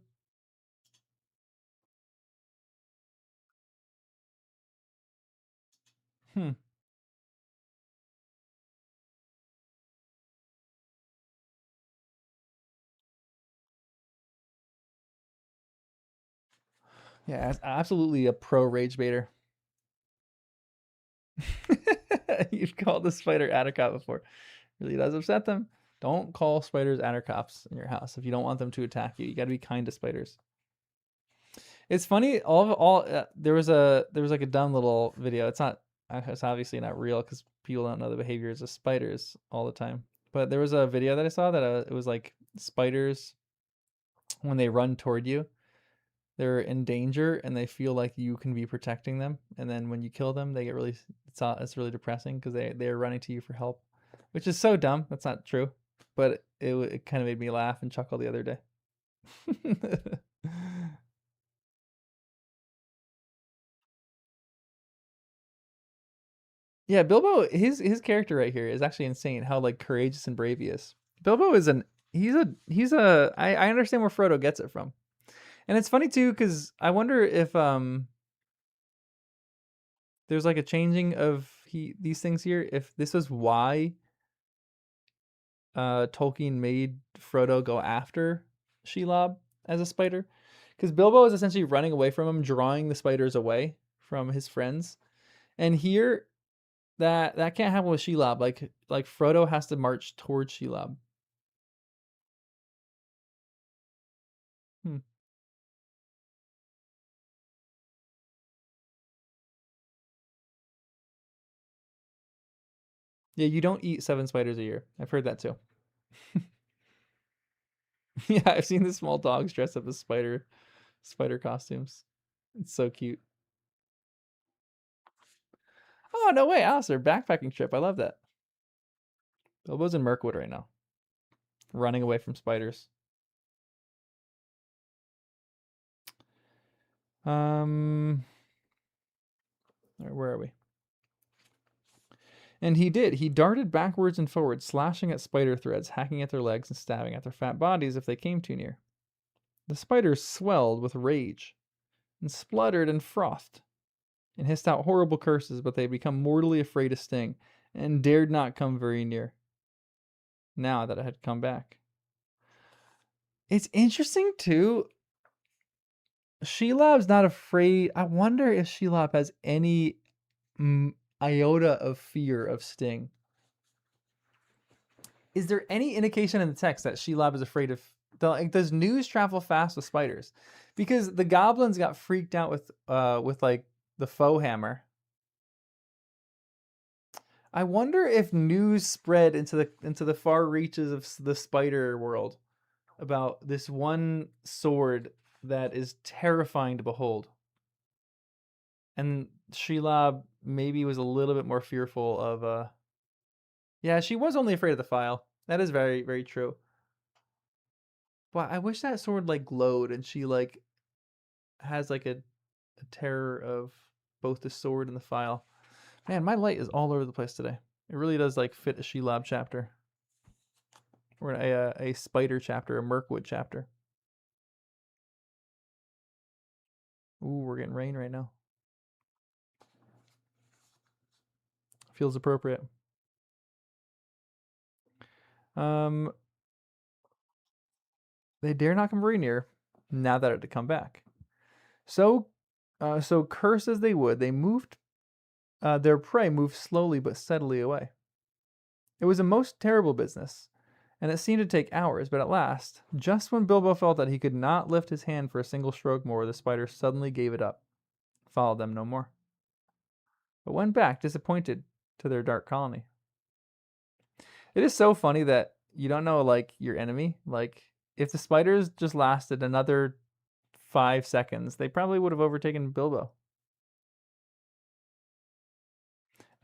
Yeah, it's absolutely a pro rage baiter. You've called the spider Attercop before. Really does upset them. Don't call spiders Attercops in your house if you don't want them to attack you. You got to be kind to spiders. It's funny. There was like a dumb little video. It's obviously not real because people don't know the behaviors of spiders all the time. But there was a video that I saw that it was like spiders when they run toward you, they're in danger and they feel like you can be protecting them, and then when you kill them they get really, it's really depressing because they're running to you for help, which is so dumb. That's not true, but it kind of made me laugh and chuckle the other day. Yeah, Bilbo, his character right here is actually insane, how like courageous and brave he is. Bilbo is I understand where Frodo gets it from. And it's funny too, because I wonder if there's like a changing of these things here. If this is why Tolkien made Frodo go after Shelob as a spider, because Bilbo is essentially running away from him, drawing the spiders away from his friends. And here, that can't happen with Shelob. Like Frodo has to march towards Shelob. Hmm. Yeah, you don't eat 7 spiders a year. I've heard that too. Yeah, I've seen the small dogs dress up as spider costumes. It's so cute. Oh, no way, Alistair, backpacking trip. I love that. Bilbo's in Mirkwood right now, running away from spiders. All right, where are we? And he did. He darted backwards and forwards, slashing at spider threads, hacking at their legs, and stabbing at their fat bodies if they came too near. The spiders swelled with rage, and spluttered and frothed, and hissed out horrible curses, but they had become mortally afraid of Sting, and dared not come very near, now that it had come back. It's interesting, too. Shelob's not afraid. I wonder if Shelob has any iota of fear of Sting. Is there any indication in the text that Shelob is afraid of? Does news travel fast with spiders? Because the goblins got freaked out with like the foe hammer. I wonder if news spread into the far reaches of the spider world about this one sword that is terrifying to behold. And Shelob maybe was a little bit more fearful of yeah, she was only afraid of the file. That is very, very true. But I wish that sword like glowed and she like has like a terror of both the sword and the file. Man, my light is all over the place today. It really does like fit a Shelob chapter. Or a spider chapter, a Mirkwood chapter. Ooh, we're getting rain right now. Feels appropriate. They dare not come very near, now that it had come back. So curse as they would, they moved. Their prey moved slowly but steadily away. It was a most terrible business, and it seemed to take hours. But at last, just when Bilbo felt that he could not lift his hand for a single stroke more, the spider suddenly gave it up, followed them no more, but went back disappointed to their dark colony. It is so funny that you don't know like your enemy. Like if the spiders just lasted another 5 seconds, they probably would have overtaken Bilbo.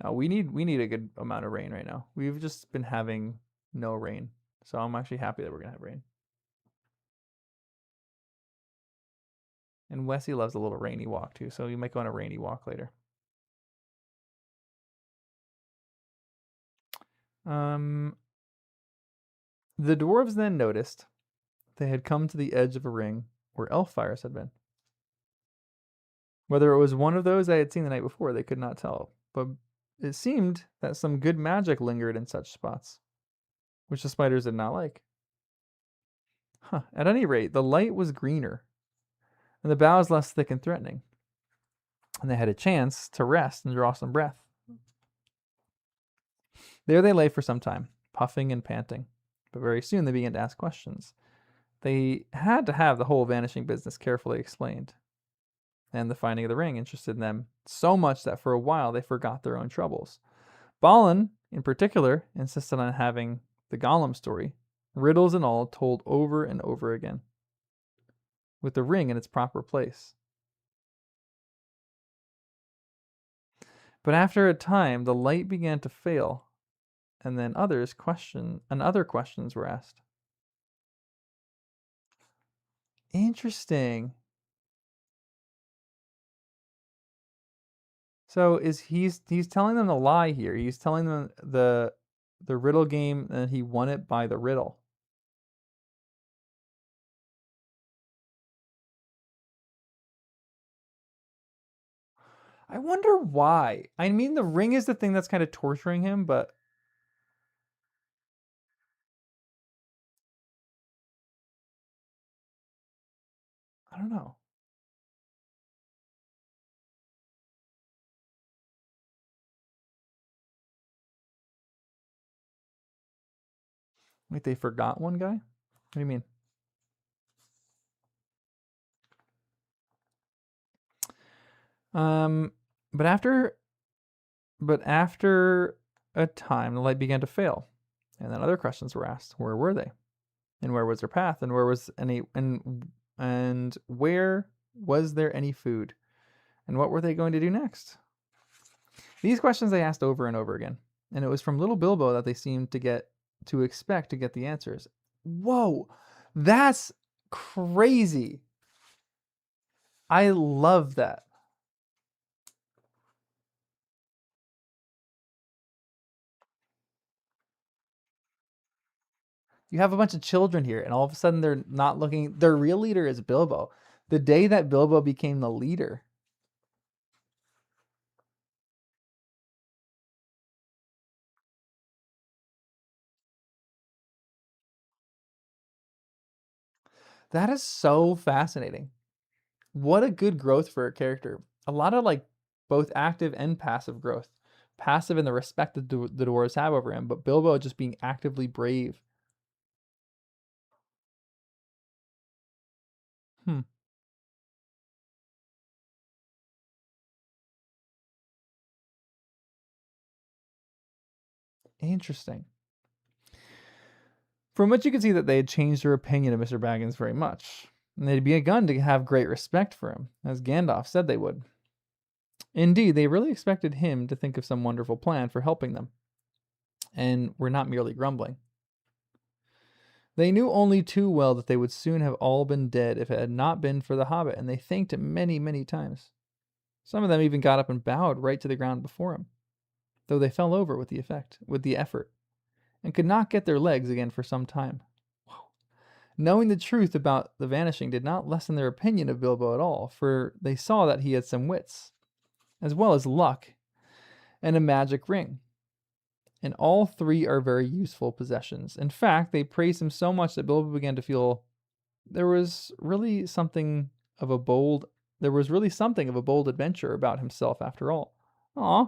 Now we need a good amount of rain right now. We've just been having no rain, so I'm actually happy that we're gonna have rain. And Wesley loves a little rainy walk too, so you might go on a rainy walk later. The dwarves then noticed they had come to the edge of a ring where elf fires had been. Whether it was one of those they had seen the night before, they could not tell, but it seemed that some good magic lingered in such spots, which the spiders did not like. At any rate, the light was greener, and the boughs less thick and threatening, and they had a chance to rest and draw some breath. There they lay for some time, puffing and panting, but very soon they began to ask questions. They had to have the whole vanishing business carefully explained, and the finding of the ring interested them so much that for a while they forgot their own troubles. Balin, in particular, insisted on having the Gollum story, riddles and all, told over and over again, with the ring in its proper place. But after a time, the light began to fail, and then other questions were asked. Interesting. So he's telling them the lie here. He's telling them the riddle game, and he won it by the riddle. I wonder why. I mean, the ring is the thing that's kind of torturing him, but I don't know. Wait, they forgot one guy? What do you mean? But after a time, the light began to fail, and then other questions were asked. Where were they? And where was their path? And where was any and where was there any food? And what were they going to do next? These questions they asked over and over again, and it was from little Bilbo that they seemed to expect to get the answers. Whoa, that's crazy. I love that. You have a bunch of children here, and all of a sudden they're not looking. Their real leader is Bilbo. The day that Bilbo became the leader. That is so fascinating. What a good growth for a character. A lot of like both active and passive growth. Passive in the respect that the dwarves have over him, but Bilbo just being actively brave. Hmm. Interesting. From which you can see that they had changed their opinion of Mr. Baggins very much, and they'd begun to have great respect for him, as Gandalf said they would. Indeed, they really expected him to think of some wonderful plan for helping them, and were not merely grumbling. They knew only too well that they would soon have all been dead if it had not been for the Hobbit, and they thanked him many, many times. Some of them even got up and bowed right to the ground before him, though they fell over with the effort, and could not get their legs again for some time. Knowing the truth about the vanishing did not lessen their opinion of Bilbo at all, for they saw that he had some wits, as well as luck, and a magic ring. And all three are very useful possessions. In fact, they praised him so much that Bilbo began to feel there was really something of a bold adventure about himself after all. Aw.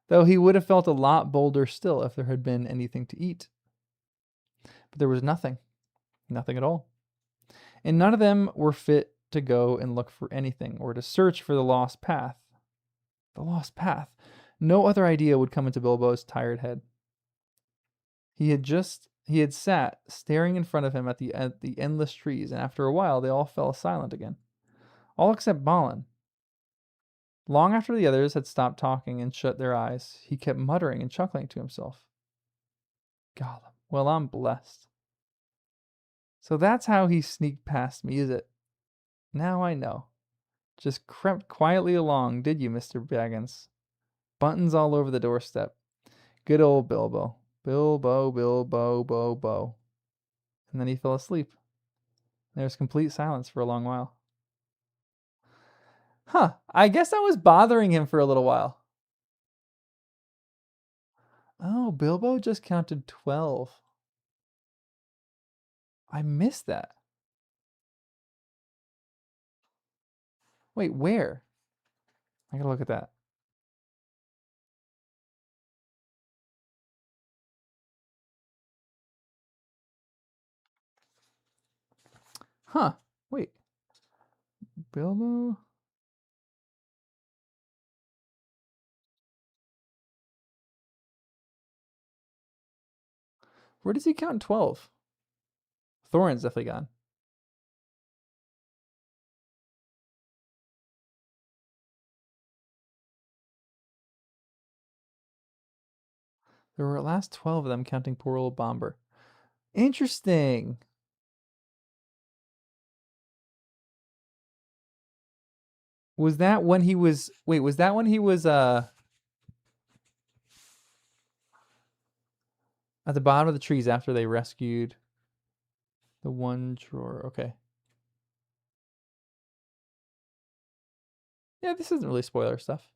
Though he would have felt a lot bolder still if there had been anything to eat. But there was nothing. Nothing at all. And none of them were fit to go and look for anything, or to search for the lost path. The lost path. No other idea would come into Bilbo's tired head. He had sat staring in front of him at the endless trees, and after a while they all fell silent again. All except Balin. Long after the others had stopped talking and shut their eyes, he kept muttering and chuckling to himself. Gollum, well, I'm blessed. So that's how he sneaked past me, is it? Now I know. Just crept quietly along, did you, Mr. Baggins? Buttons all over the doorstep. Good old Bilbo. Bilbo, Bilbo, Bo, Bo. And then he fell asleep. There was complete silence for a long while. Huh, I guess I was bothering him for a little while. Oh, Bilbo just counted 12. I missed that. Wait, where? I gotta look at that. Huh, wait. Bilbo? Where does he count 12? Thorin's definitely gone. There were at last 12 of them, counting poor old Bomber. Interesting. Was that when he was... Wait, was that when he was at the bottom of the trees after they rescued the one drawer? Okay. Yeah, this isn't really spoiler stuff.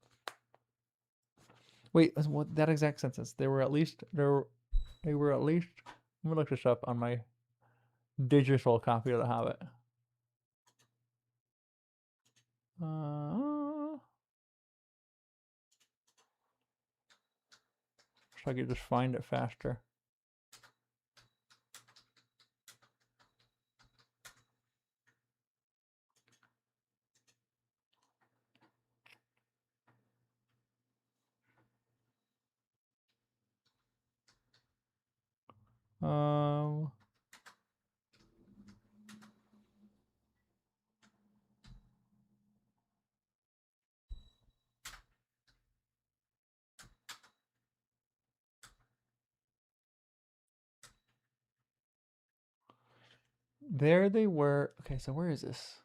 Wait, what that exact sentence? They were at least... Let me look this up on my digital copy of The Hobbit. Wish I could just find it faster. Um, there they were. Okay, so where is this?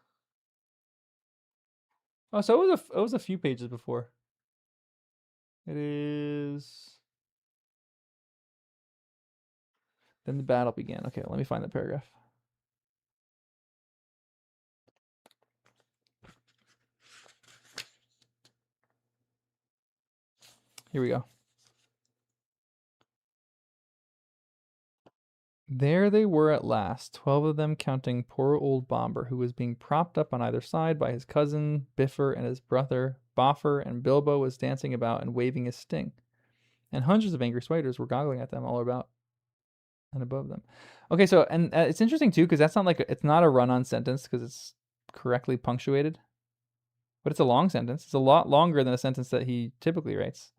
Oh, so it was a few pages before. It is Then the battle began. Okay, let me find the paragraph. Here we go. There they were at last, 12 of them counting poor old Bomber, who was being propped up on either side by his cousin, Biffer, and his brother, Boffer, and Bilbo was dancing about and waving his sting. And hundreds of angry spiders were goggling at them all about and above them. Okay, so, and it's interesting too, because that's not like, it's not a run-on sentence, because it's correctly punctuated. But it's a long sentence. It's a lot longer than a sentence that he typically writes.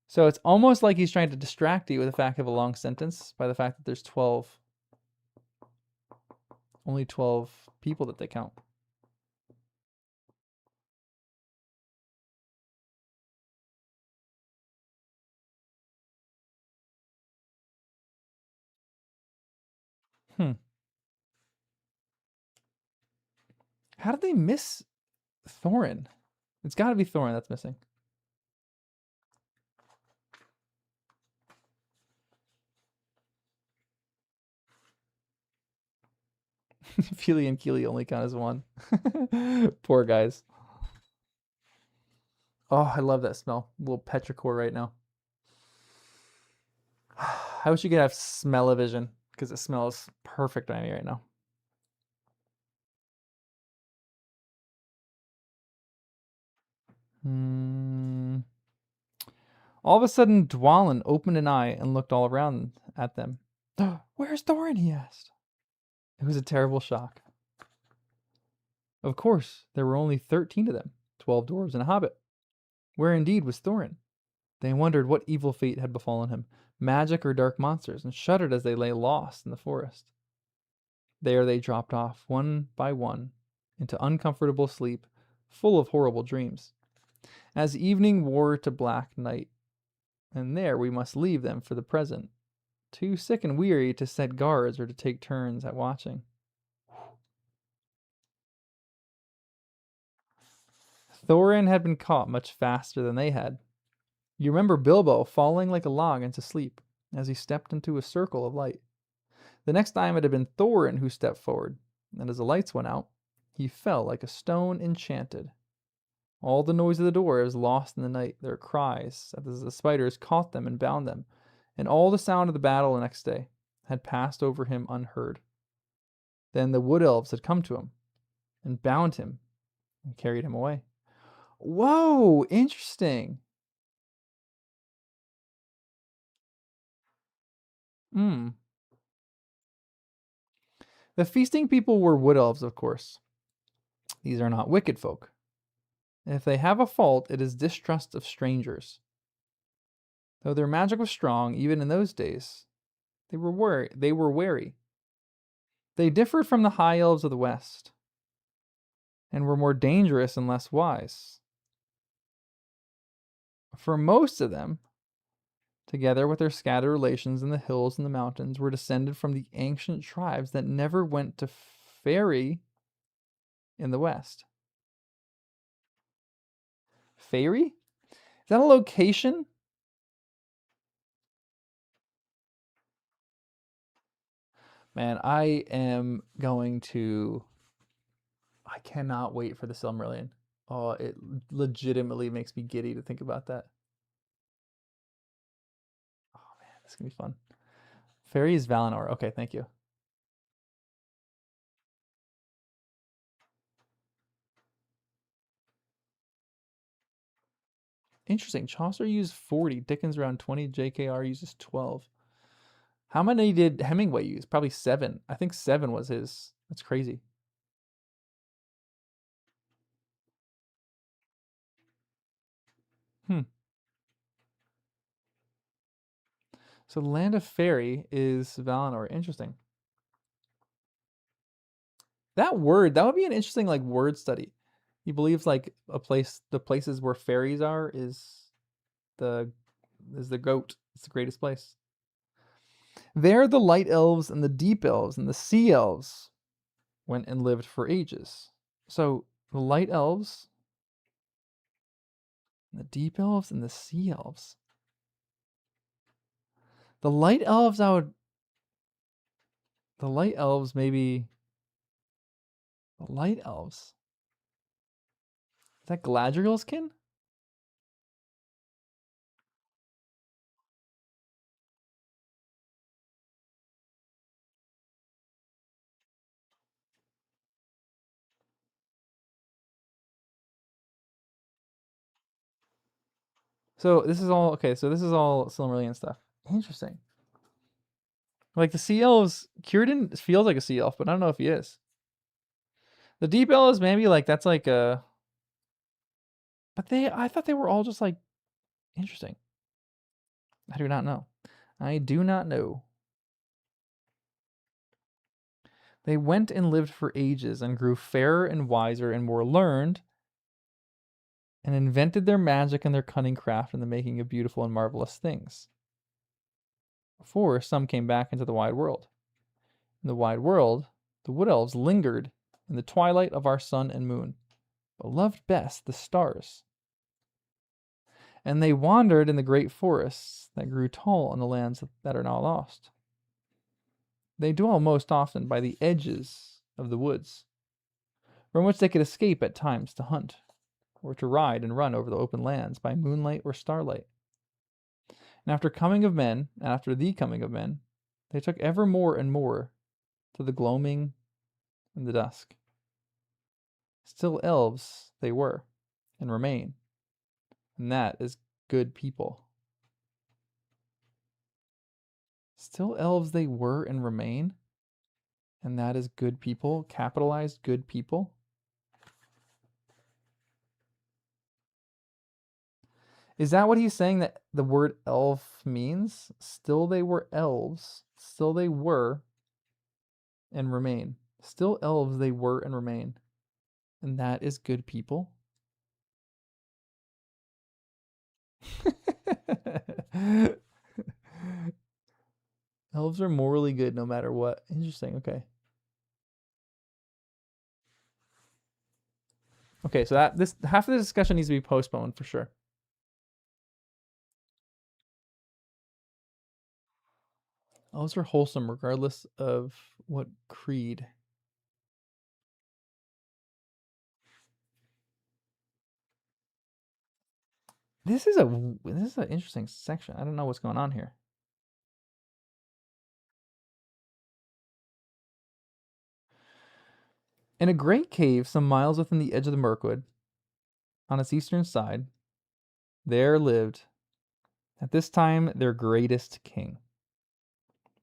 So it's almost like he's trying to distract you with the fact of a long sentence by the fact that there's only 12 people that they count. How did they miss Thorin? It's got to be Thorin that's missing. Feely and Keely only count as one. Poor guys. Oh, I love that smell. A little petrichor right now. I wish you could have smell-o-vision, because it smells perfect on me right now. All of a sudden, Dwalin opened an eye and looked all around at them. Where's Thorin? He asked. It was a terrible shock. Of course, there were only 13 of them, 12 dwarves and a hobbit. Where indeed was Thorin? They wondered what evil fate had befallen him, magic or dark monsters, and shuddered as they lay lost in the forest. There they dropped off, one by one, into uncomfortable sleep, full of horrible dreams. As evening wore to black night, and there we must leave them for the present, too sick and weary to set guards or to take turns at watching. Thorin had been caught much faster than they had. You remember Bilbo falling like a log into sleep as he stepped into a circle of light. The next time it had been Thorin who stepped forward, and as the lights went out, he fell like a stone enchanted. All the noise of the dwarves lost in the night, their cries as the spiders caught them and bound them, and all the sound of the battle the next day had passed over him unheard. Then the wood elves had come to him and bound him and carried him away. Whoa, interesting. The feasting people were wood elves, of course. These are not wicked folk. If they have a fault, it is distrust of strangers. Though their magic was strong, even in those days, they were wary. They differed from the high elves of the West, and were more dangerous and less wise. For most of them, together with their scattered relations in the hills and the mountains, were descended from the ancient tribes that never went to ferry in the West. Fairy? Is that a location? Man, I cannot wait for the Silmarillion. Oh, it legitimately makes me giddy to think about that. Oh man, this is gonna be fun. Fairy is Valinor. Okay, thank you. Interesting. Chaucer used 40, Dickens around 20, JKR uses 12. How many did Hemingway use? Probably 7. I think 7 was his. That's crazy. So the land of Fairy is Valinor. Interesting. That would be an interesting like word study. He believes like the places where fairies are the goat. It's the greatest place. There the light elves and the deep elves and the sea elves went and lived for ages. So the light elves, the deep elves, and the sea elves. The light elves, The light elves, maybe. The light elves. Is that Galadriel's kin? So this is all okay. So this is all Silmarillion stuff. Interesting. Like the sea elves, Círdan feels like a sea elf, but I don't know if he is. The deep elves, maybe like that's like a. But I thought they were all just like interesting. I do not know. I do not know. They went and lived for ages and grew fairer and wiser and more learned and invented their magic and their cunning craft in the making of beautiful and marvelous things. Before some came back into the wide world. In the wide world, the wood elves lingered in the twilight of our sun and moon, but loved best the stars. And they wandered in the great forests that grew tall in the lands that are now lost. They dwell most often by the edges of the woods, from which they could escape at times to hunt, or to ride and run over the open lands by moonlight or starlight. And after the coming of men, they took ever more and more to the gloaming and the dusk. Still elves they were, and remain, and that is good people. Still elves they were and remain, and that is good people, capitalized good people. Is that what he's saying that the word elf means? Still they were elves, still they were and remain. Still elves they were and remain, and that is good people. Elves are morally good no matter what. Interesting. Okay. Okay, so this half of the discussion needs to be postponed for sure. Elves are wholesome regardless of what creed. This is an interesting section. I don't know what's going on here. In a great cave some miles within the edge of the Mirkwood, on its eastern side, there lived, at this time, their greatest king.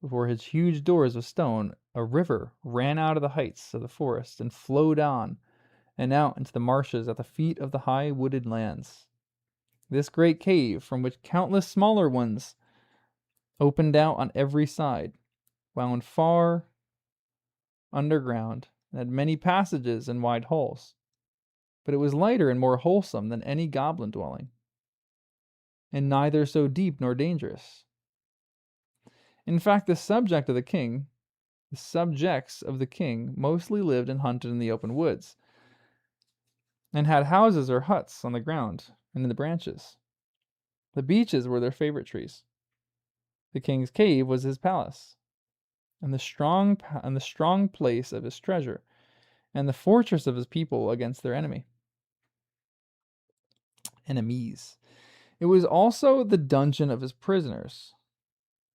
Before his huge doors of stone, a river ran out of the heights of the forest and flowed on and out into the marshes at the feet of the high wooded lands. This great cave, from which countless smaller ones opened out on every side, wound far underground and had many passages and wide halls. But it was lighter and more wholesome than any goblin dwelling, and neither so deep nor dangerous. In fact, the subjects of the king mostly lived and hunted in the open woods, and had houses or huts on the ground and in the branches. The beeches were their favorite trees. The king's cave was his palace, and the strong place of his treasure, and the fortress of his people against their enemies. It was also the dungeon of his prisoners.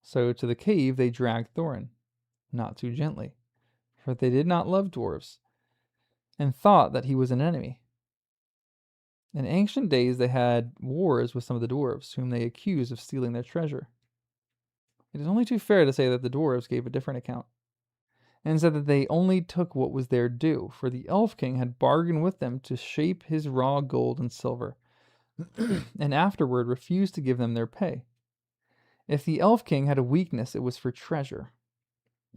So to the cave they dragged Thorin, not too gently, for they did not love dwarves, and thought that he was an enemy. In ancient days they had wars with some of the dwarves, whom they accused of stealing their treasure. It is only too fair to say that the dwarves gave a different account, and said that they only took what was their due, for the elf king had bargained with them to shape his raw gold and silver, and afterward refused to give them their pay. If the elf king had a weakness, it was for treasure,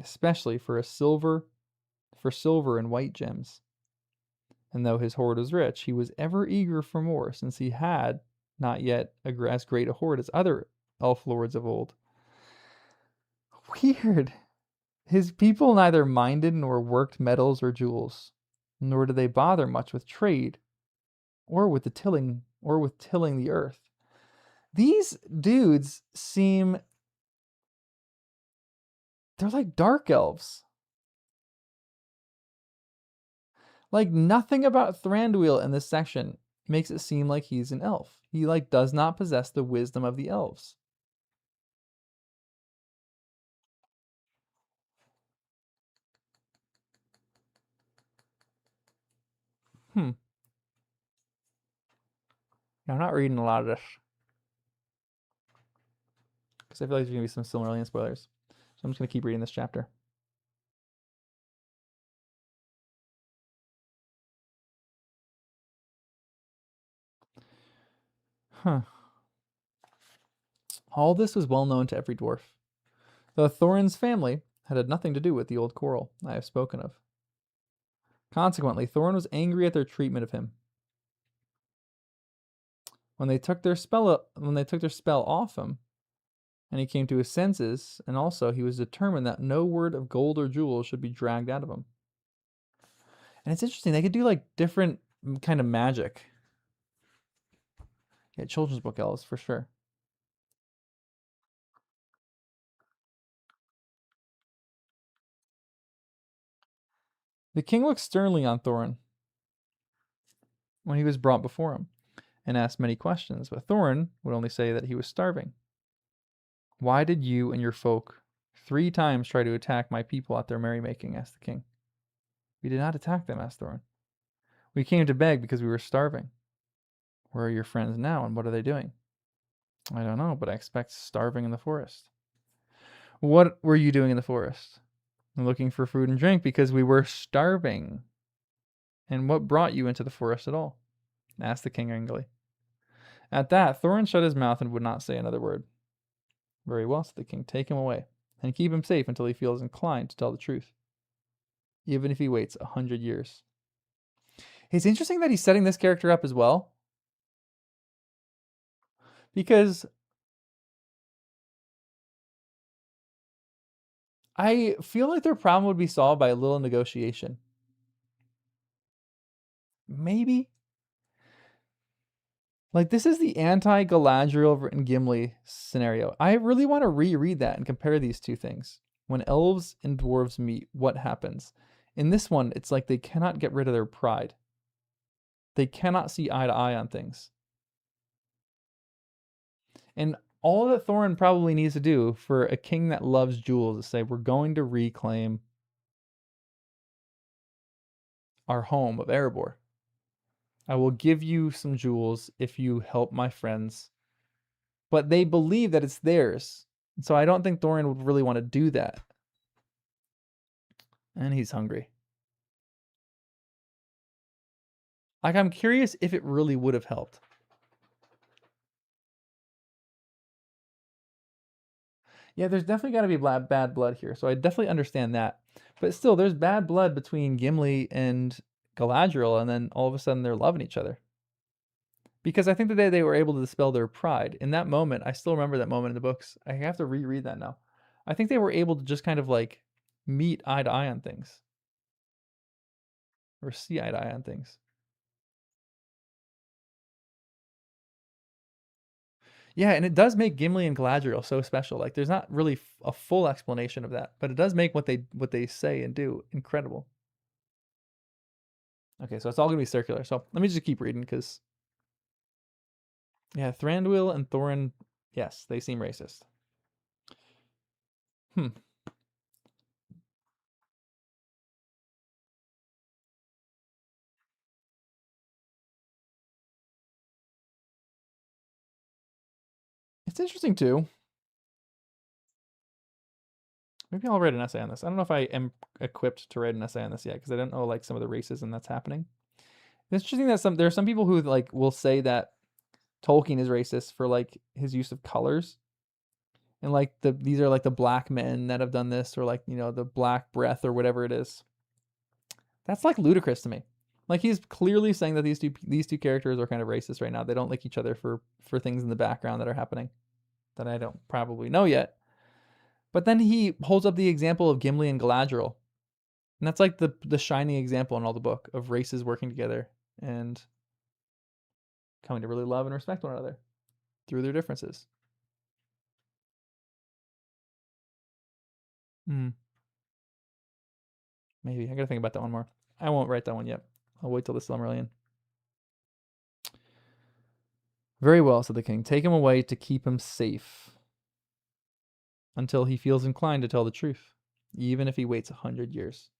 especially for silver and white gems. And though his hoard was rich, he was ever eager for more, since he had not yet as great a hoard as other elf lords of old. Weird. His people neither minded nor worked metals or jewels, nor did they bother much with trade, or with tilling the earth. These dudes they're like dark elves. Like, nothing about Thranduil in this section makes it seem like he's an elf. He, like, does not possess the wisdom of the elves. Hmm. I'm not reading a lot of this because I feel like there's going to be some Silmarillion spoilers. So I'm just going to keep reading this chapter. Huh. All this was well known to every dwarf, though Thorin's family had nothing to do with the old quarrel I have spoken of. Consequently, Thorin was angry at their treatment of him. When they took their spell off him, and he came to his senses, and also he was determined that no word of gold or jewels should be dragged out of him. And it's interesting, they could do like different kind of magic. Yeah, children's book elves for sure. The king looked sternly on Thorin when he was brought before him, and asked many questions, but Thorin would only say that he was starving. Why did you and your folk 3 times try to attack my people at their merrymaking? Asked the king. We did not attack them, asked Thorin. We came to beg because we were starving. Where are your friends now, and what are they doing? I don't know, but I expect starving in the forest. What were you doing in the forest? Looking for food and drink because we were starving. And what brought you into the forest at all? Asked the king angrily. At that, Thorin shut his mouth and would not say another word. Very well, said the king. Take him away, and keep him safe until he feels inclined to tell the truth, even if he waits 100 years. It's interesting that he's setting this character up as well, because I feel like their problem would be solved by a little negotiation. Maybe. Like, this is the anti-Galadriel and Gimli scenario. I really want to reread that and compare these two things. When elves and dwarves meet, what happens? In this one, it's like they cannot get rid of their pride. They cannot see eye to eye on things. And all that Thorin probably needs to do for a king that loves jewels is say, we're going to reclaim our home of Erebor. I will give you some jewels if you help my friends. But they believe that it's theirs. So I don't think Thorin would really want to do that. And he's hungry. Like, I'm curious if it really would have helped. Yeah, there's definitely got to be bad blood here. So I definitely understand that. But still, there's bad blood between Gimli and Galadriel, and then all of a sudden they're loving each other. Because I think that they were able to dispel their pride. In that moment, I still remember that moment in the books. I have to reread that now. I think they were able to just kind of like meet eye to eye on things. Or see eye to eye on things. Yeah, and it does make Gimli and Galadriel so special. Like, there's not really a full explanation of that, but it does make what they say and do incredible. Okay, so it's all gonna be circular. So let me just keep reading because, yeah, Thranduil and Thorin, yes, they seem racist. Hmm. It's interesting too. Maybe I'll write an essay on this. I don't know if I am equipped to write an essay on this yet because I don't know like some of the racism that's happening. It's interesting that there are some people who like will say that Tolkien is racist for like his use of colors. And like these are like the black men that have done this, or like, you know, the black breath or whatever it is. That's like ludicrous to me. Like, he's clearly saying that these two characters are kind of racist right now. They don't like each other for things in the background that are happening that I don't probably know yet. But then he holds up the example of Gimli and Galadriel, and that's like the shining example in all the book of races working together and coming to really love and respect one another through their differences. Hmm. Maybe I gotta think about that one more. I won't write that one yet. I'll wait till the Silmarillion. Very well, said the king. Take him away to keep him safe until he feels inclined to tell the truth, even if he waits 100 years.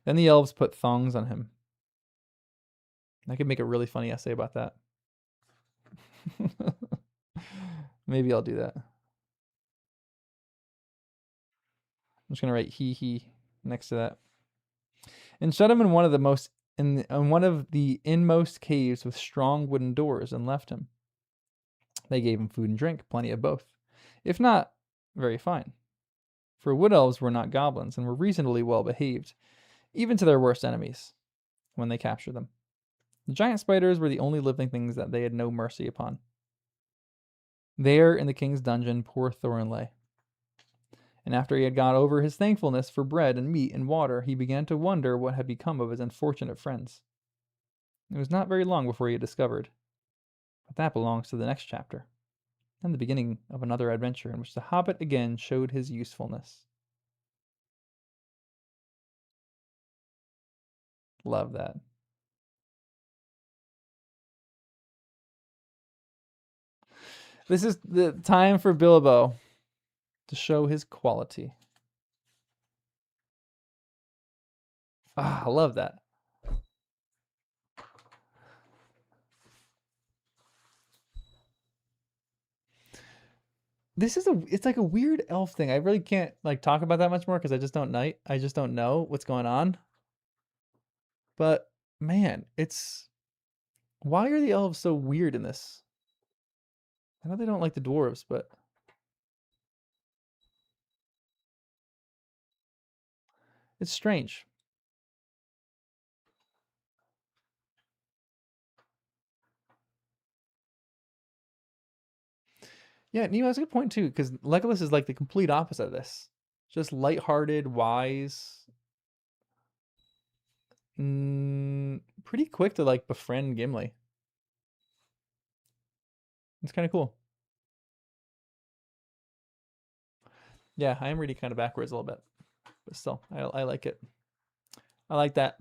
Then the elves put thongs on him. I could make a really funny essay about that. Maybe I'll do that. I'm just gonna write he next to that. And shut him in one of the inmost caves with strong wooden doors, and left him. They gave him food and drink, plenty of both, if not very fine. For wood elves were not goblins, and were reasonably well behaved, even to their worst enemies, when they captured them. The giant spiders were the only living things that they had no mercy upon. There, in the king's dungeon, poor Thorin lay. And after he had got over his thankfulness for bread and meat and water, he began to wonder what had become of his unfortunate friends. It was not very long before he had discovered, but that belongs to the next chapter, and the beginning of another adventure in which the Hobbit again showed his usefulness. Love that. This is the time for Bilbo to show his quality. Ah, I love that. It's like a weird elf thing. I really can't like talk about that much more because I just don't know what's going on. But man, why are the elves so weird in this? I know they don't like the dwarves, but it's strange. Yeah, Nemo, that's a good point too, because Legolas is like the complete opposite of this. Just lighthearted, wise, pretty quick to like befriend Gimli. It's kind of cool. Yeah, I am reading kind of backwards a little bit, but still, I like it. I like that.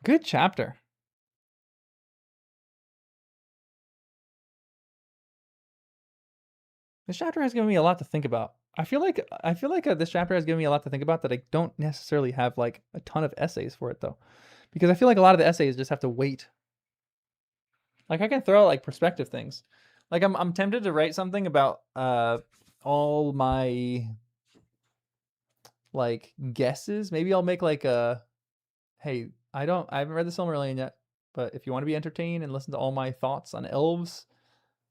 Good chapter. This chapter has given me a lot to think about. I feel like this chapter has given me a lot to think about that I don't necessarily have like a ton of essays for it though, because I feel like a lot of the essays just have to wait. Like I can throw out like perspective things. Like I'm tempted to write something about all my like guesses. Maybe I'll make like a hey, I haven't read the Silmarillion yet, but if you want to be entertained and listen to all my thoughts on elves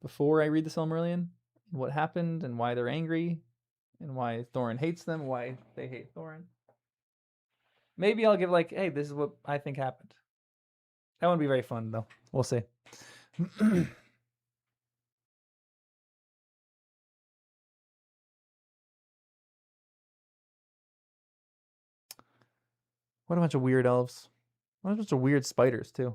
before I read the Silmarillion, what happened and why they're angry and why Thorin hates them, why they hate Thorin. Maybe I'll give like, hey, this is what I think happened. That wouldn't be very fun though. We'll see. What a bunch of weird elves. What a bunch of weird spiders too.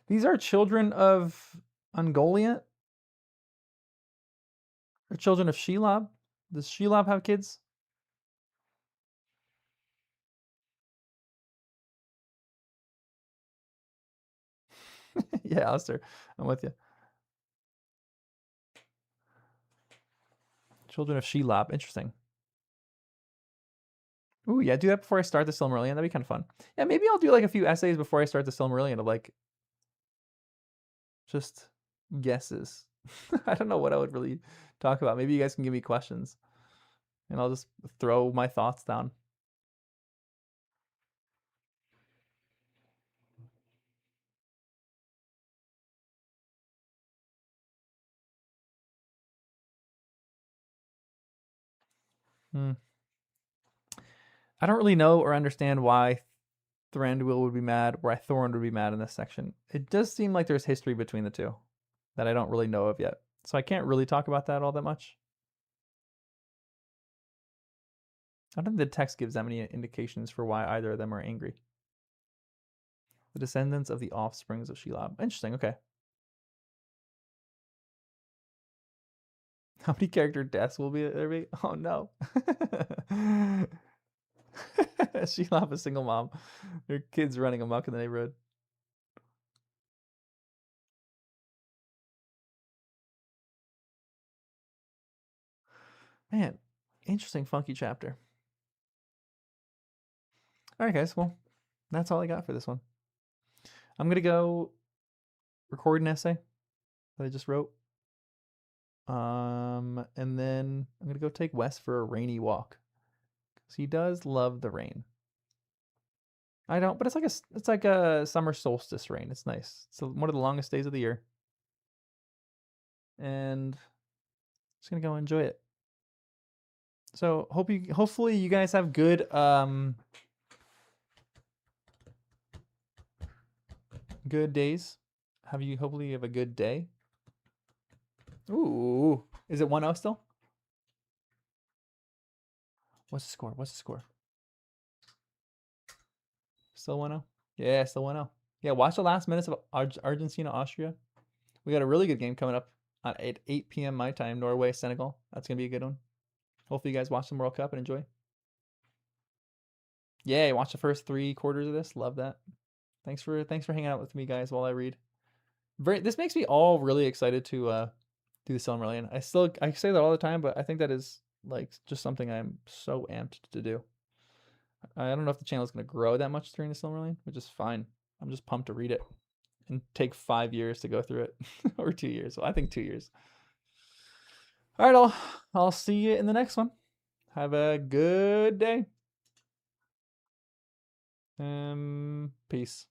These are children of Ungoliant? Or children of Shelob? Does Shelob have kids? Yeah, Alistair. I'm with you. Children of Shelob. Interesting. Ooh, yeah, do that before I start the Silmarillion. That'd be kind of fun. Yeah, maybe I'll do like a few essays before I start the Silmarillion of like just guesses. I don't know what I would really talk about. Maybe you guys can give me questions and I'll just throw my thoughts down. Hmm. I don't really know or understand why Thranduil would be mad, why Thorin would be mad in this section. It does seem like there's history between the two that I don't really know of yet. So I can't really talk about that all that much. I don't think the text gives that many indications for why either of them are angry. The descendants of the offsprings of Shelob. Interesting, okay. How many character deaths will be there be? Oh no. She'll have a single mom. Her kids running amok in the neighborhood. Man, interesting, funky chapter. All right, guys. Well, that's all I got for this one. I'm gonna go record an essay that I just wrote. And then I'm gonna go take Wes for a rainy walk because he does love the rain. I don't, but it's like a summer solstice rain. It's nice. It's one of the longest days of the year, and just gonna go enjoy it. So hopefully you guys have good good days. Hopefully you have a good day. Ooh, is it 1-0 still? What's the score? What's the score? Still 1-0? Yeah, still 1-0. Yeah, watch the last minutes of Argentina Austria. We got a really good game coming up at 8 p.m. my time. Norway Senegal. That's gonna be a good one. Hopefully you guys watch the World Cup and enjoy. Yeah, watch the first 3 quarters of this. Love that. Thanks for hanging out with me, guys, while I read. This makes me all really excited to do the Silmarillion. I say that all the time, but I think that is like just something I'm so amped to do. I don't know if the channel is going to grow that much during the Silmarillion, which is fine. I'm just pumped to read it and take 5 years to go through it, or 2 years. Well, I think 2 years. All right, I'll see you in the next one. Have a good day. Peace.